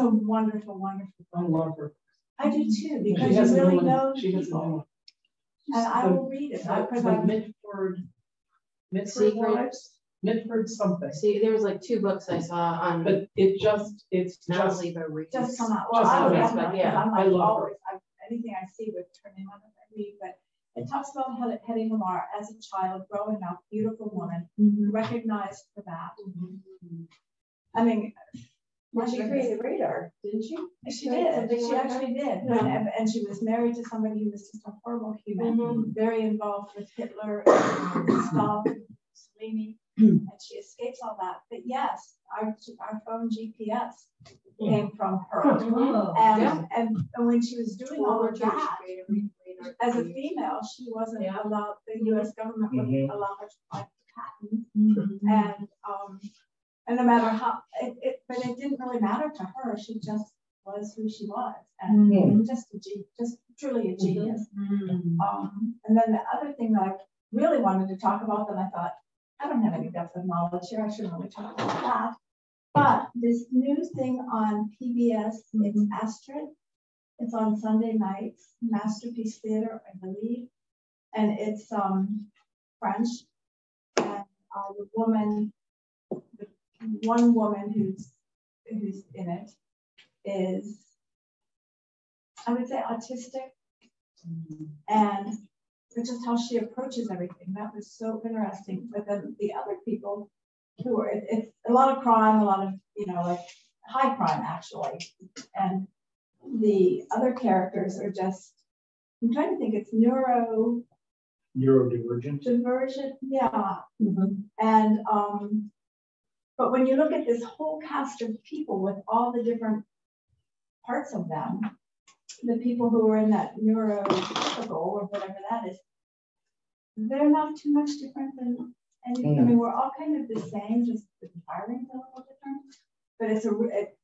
wonderful, wonderful book. I love her. I do too, because you really know people. And I will read it. Because I'm Mitford something. See, there was like 2 books I saw on. But it's just just come out. Well, I would have to, yeah, I'm like always, anything I see with her name on it, I read, but it talks about Hedy Lamarr as a child growing up, beautiful woman, recognized for that. I mean, she created Radar, didn't she? She did. She actually did. And she was married to somebody who was just a horrible human, very involved with Hitler and Stalin, Mussolini, and she escapes all that. But yes, our phone GPS came from her. And when she was doing all of that, as a female, she wasn't allowed, the US government wouldn't allow her to apply for patents. And no matter how, but it didn't really matter to her. She just was who she was, and just truly a genius. And then the other thing that I really wanted to talk about that I thought, I don't have any depth of knowledge here, I shouldn't really talk about that. But this new thing on PBS, it's Astrid. It's on Sunday nights, Masterpiece Theater, I believe. And it's French. And one woman who's in it is, I would say, autistic, and just how she approaches everything. That was so interesting. But then the other people who are, it's a lot of crime, a lot of, like high crime actually. And the other characters are just, I'm trying to think, it's neurodivergent. Divergent, yeah. And but when you look at this whole cast of people with all the different parts of them, the people who are in that neurotypical or whatever that is, they're not too much different than anything. I mean, we're all kind of the same, just the environment's a little different. But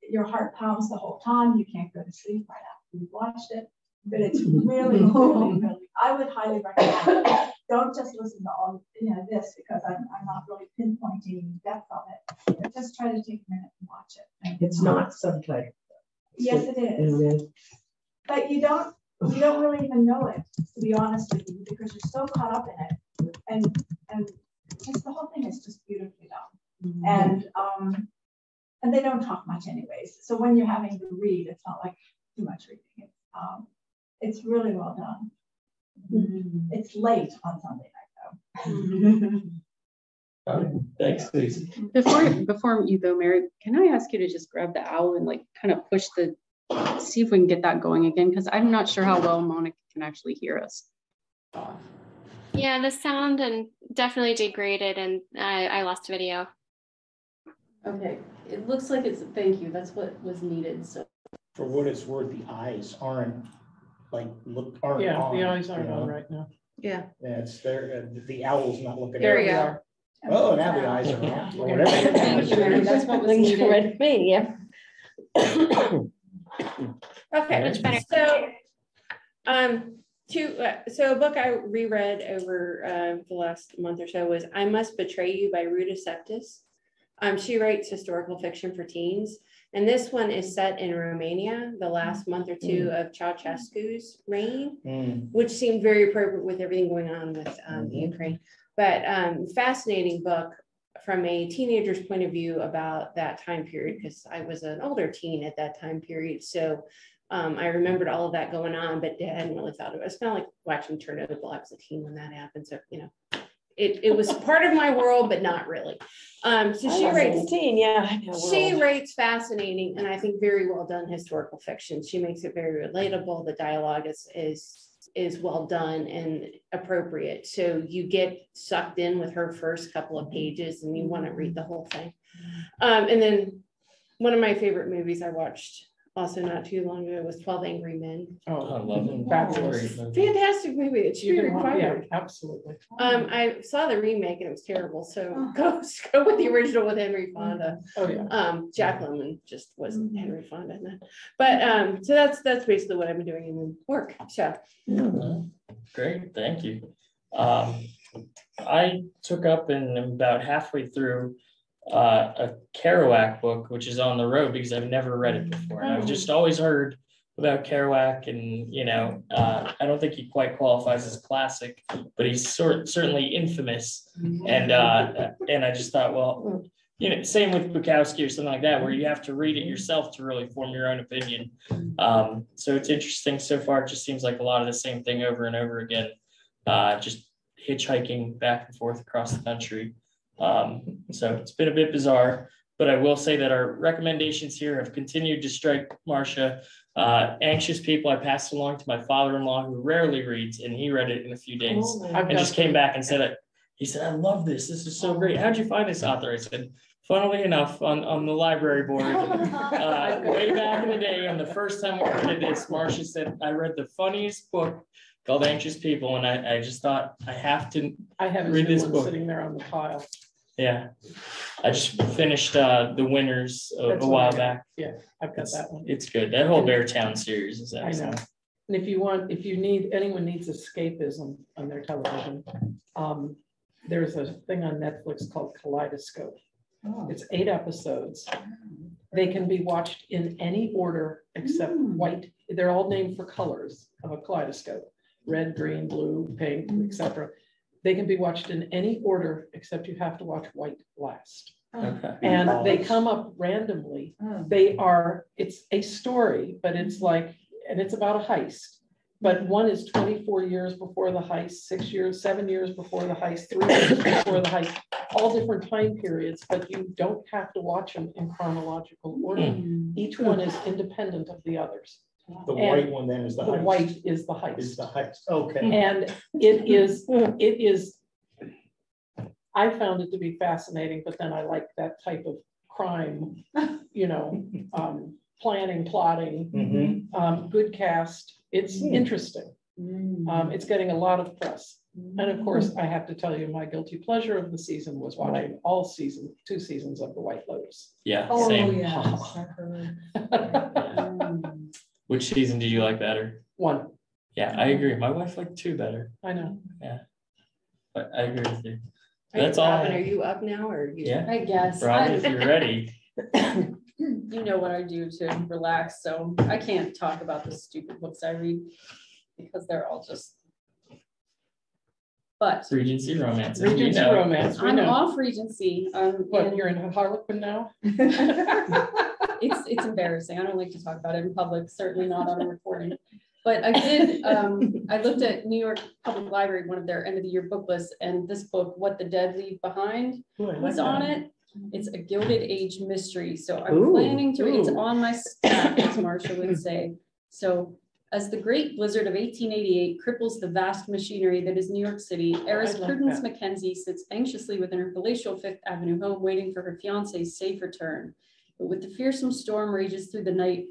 your heart pounds the whole time. You can't go to sleep right after you've watched it. But it's really, really, really, I would highly recommend it. Don't just listen to all this, because I'm not really pinpointing the depth of it. But just try to take a minute and watch it. It's not subtitled. Yes, it is. But you don't really even know it, to be honest with you, because you're so caught up in it. And just the whole thing is just beautifully done. And they don't talk much anyways. So when you're having to read, it's not like too much reading. It's really well done. It's late on Sunday night though. Thanks, Susan. Before you go, Mary, can I ask you to just grab the owl and like kind of push see if we can get that going again? Because I'm not sure how well Monica can actually hear us. Yeah, the sound and definitely degraded, and I lost video. Okay, it looks like thank you. That's what was needed. So for what it's worth, the eyes aren't aren't Yeah, on. the eyes aren't you know? on right now. Yeah. Yeah, it's there, the owl's not looking. There at we it. go. Oh, now the eyes are on. or whatever. Thank you, Mary. That's what was Looks needed. right at me, yeah. Okay, Much better. So a book I reread over the last month or so was I Must Betray You by Ruta Septis. She writes historical fiction for teens. And this one is set in Romania, the last month or two of Ceausescu's reign, which seemed very appropriate with everything going on with Ukraine. But fascinating book from a teenager's point of view about that time period, because I was an older teen at that time period. So I remembered all of that going on, but I hadn't really thought of it. It's kind of like watching Chernobyl. I was a teen when that happened. So, you know, it was part of my world, but not really. So she writes, Yeah, I know. she writes fascinating and I think very well done historical fiction. She makes it very relatable. The dialogue is well done and appropriate. So you get sucked in with her first couple of pages and you want to read the whole thing. And then one of my favorite movies I watched also not too long ago was 12 Angry Men. I Oh, love it. fabulous. Fantastic movie. It should be Yeah, required. absolutely. I saw the remake and it was terrible. So go with the original with Henry Fonda. Oh, yeah. Jack Lemmon just wasn't Henry Fonda in that. But so that's basically what I've been doing in work. So Great, thank you. I took up and am about halfway through a Kerouac book, which is on the road because I've never read it before. And I've just always heard about Kerouac, and you know, I don't think he quite qualifies as classic, but he's certainly infamous. And I just thought, well, you know, same with Bukowski or something like that, where you have to read it yourself to really form your own opinion. So it's interesting so far. It just seems like a lot of the same thing over and over again, just hitchhiking back and forth across the country. So it's been a bit bizarre, but I will say that our recommendations here have continued to strike Marcia. Anxious People, I passed along to my father-in-law who rarely reads, and he read it in a few days and just came back and said, he said, I love this. This is so great. How'd you find this author? I said, funnily enough, on the library board, way back in the day, on the first time we did this, Marcia said, I read the funniest book called Anxious People, and I just thought I have to read this book. Sitting there on the pile. Yeah, I just finished The Winners a while back. Yeah, I've got that one. It's good. That whole Beartown series is I excellent. know. And anyone needs escapism on their television, there's a thing on Netflix called Kaleidoscope. It's 8 episodes. They can be watched in any order except white. They're all named for colors of a kaleidoscope: red, green, blue, pink, etc. They can be watched in any order except you have to watch white last. Okay. And they come up randomly. It's a story, but it's about a heist. But one is 24 years before the heist, 7 years before the heist, 3 years before the heist, all different time periods, but you don't have to watch them in chronological order. Each one is independent of the others. The white one then is the heist. The white is the heist. Is the heist. Okay. And it is, I found it to be fascinating, but then I like that type of crime, you know, planning, plotting, good cast. It's interesting. It's getting a lot of press. And of course, I have to tell you, my guilty pleasure of the season was watching 2 seasons of The White Lotus. Yeah, Oh, same. yes, I heard. Which season did you like better? 1. Yeah, I agree. My wife liked 2 better. I know. Yeah, but I agree with you. Are That's you, all. Robin, are you up now or you? Yeah, I guess. Robin, if you're ready. You know what I do to relax, so I can't talk about the stupid books I read because they're all just. But Regency romance. Regency romance. We I'm know. off Regency. What, And you're in Harlequin now? it's embarrassing. I don't like to talk about it in public, certainly not on a recording. But I did, I looked at New York Public Library, one of their end of the year book lists, and this book, What the Dead Leave Behind, was on it. It's a Gilded Age mystery. So I'm planning to read, it's on my stack, as Marcia would say. So as the great blizzard of 1888 cripples the vast machinery that is New York City, heiress Prudence Mackenzie sits anxiously within her palatial Fifth Avenue home, waiting for her fiance's safe return. But with the fearsome storm rages through the night,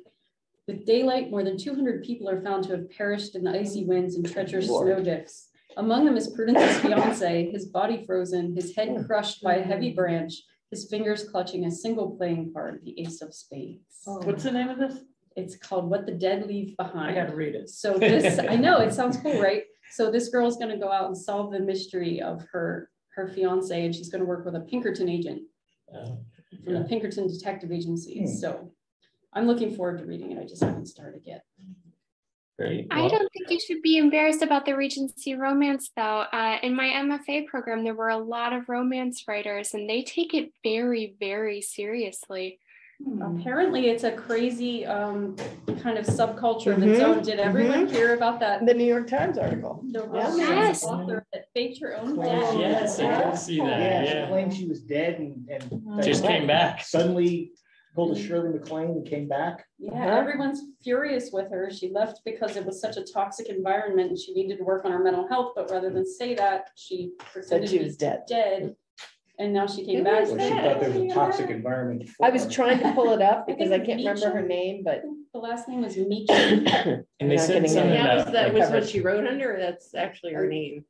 With daylight, more than 200 people are found to have perished in the icy winds and treacherous snow drifts. Among them is Prudence's fiance, his body frozen, his head crushed by a heavy branch, his fingers clutching a single playing card, the ace of spades. What's the name of this? It's called What the Dead Leave I Behind. gotta read it. So this, I know, it sounds cool, right? So this girl's gonna go out and solve the mystery of her fiance, and she's gonna work with a Pinkerton agent from the Pinkerton Detective Agency. So I'm looking forward to reading it. I just haven't started yet. Great. I don't think you should be embarrassed about the Regency romance, though. In my MFA program, there were a lot of romance writers, and they take it very, very seriously. Apparently, it's a crazy kind of subculture of its own. Did everyone hear about that? The New York Times article. The Yes. romance author that faked her own death. Yes, I did see that. Yeah, she Yeah, claimed she was dead and just came back. suddenly pulled a Shirley MacLaine and came back. Yeah, everyone's furious with her. She left because it was such a toxic environment and she needed to work on her mental health. But rather than say that, she pretended she to was be dead. dead. And now she came Who back. was Well, she thought there was a toxic environment. I was trying to pull it up I because think I can't remember her Meacham. name, but The last name was Meacham. And they I'm not said getting something it. about. That was covered. what she wrote under, or that's actually her name?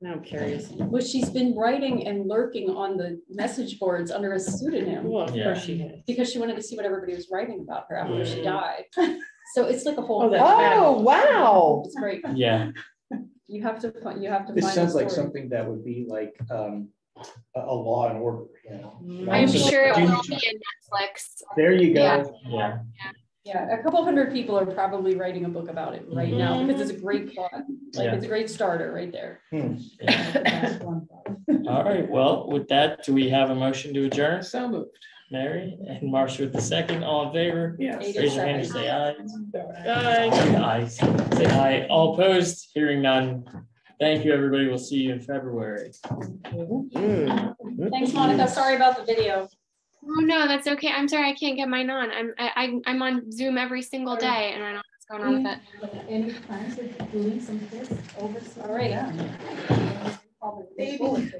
Now I'm curious. Well, she's been writing and lurking on the message boards under a pseudonym Well, of Yeah. course she has. because she wanted to see what everybody was writing about her after she died. So it's like a whole. Oh, that's oh, wow. It's great. Yeah, You have to find the This sounds like story. something that would be like a Law and Order, you know? I'm Just sure it do- will be in Netflix. There you Yeah. go. yeah. Yeah, a couple hundred people are probably writing a book about it right now because it's a great plot. Like Yeah. it's a great starter right there. All right, well, with that, do we have a motion to adjourn? So moved. Mary and Marcia with the second, all in favor? Yes. Raise your hand and say aye. Aye. Aye. Say aye. All opposed, hearing none. Thank you, everybody. We'll see you in February. Thanks, Monica. Sorry about the video. Oh no, that's okay. I'm sorry, I can't get mine on. I'm on Zoom every single day, and I don't know what's going on with it. Any plans of doing some kids over? All right. Yeah. Baby.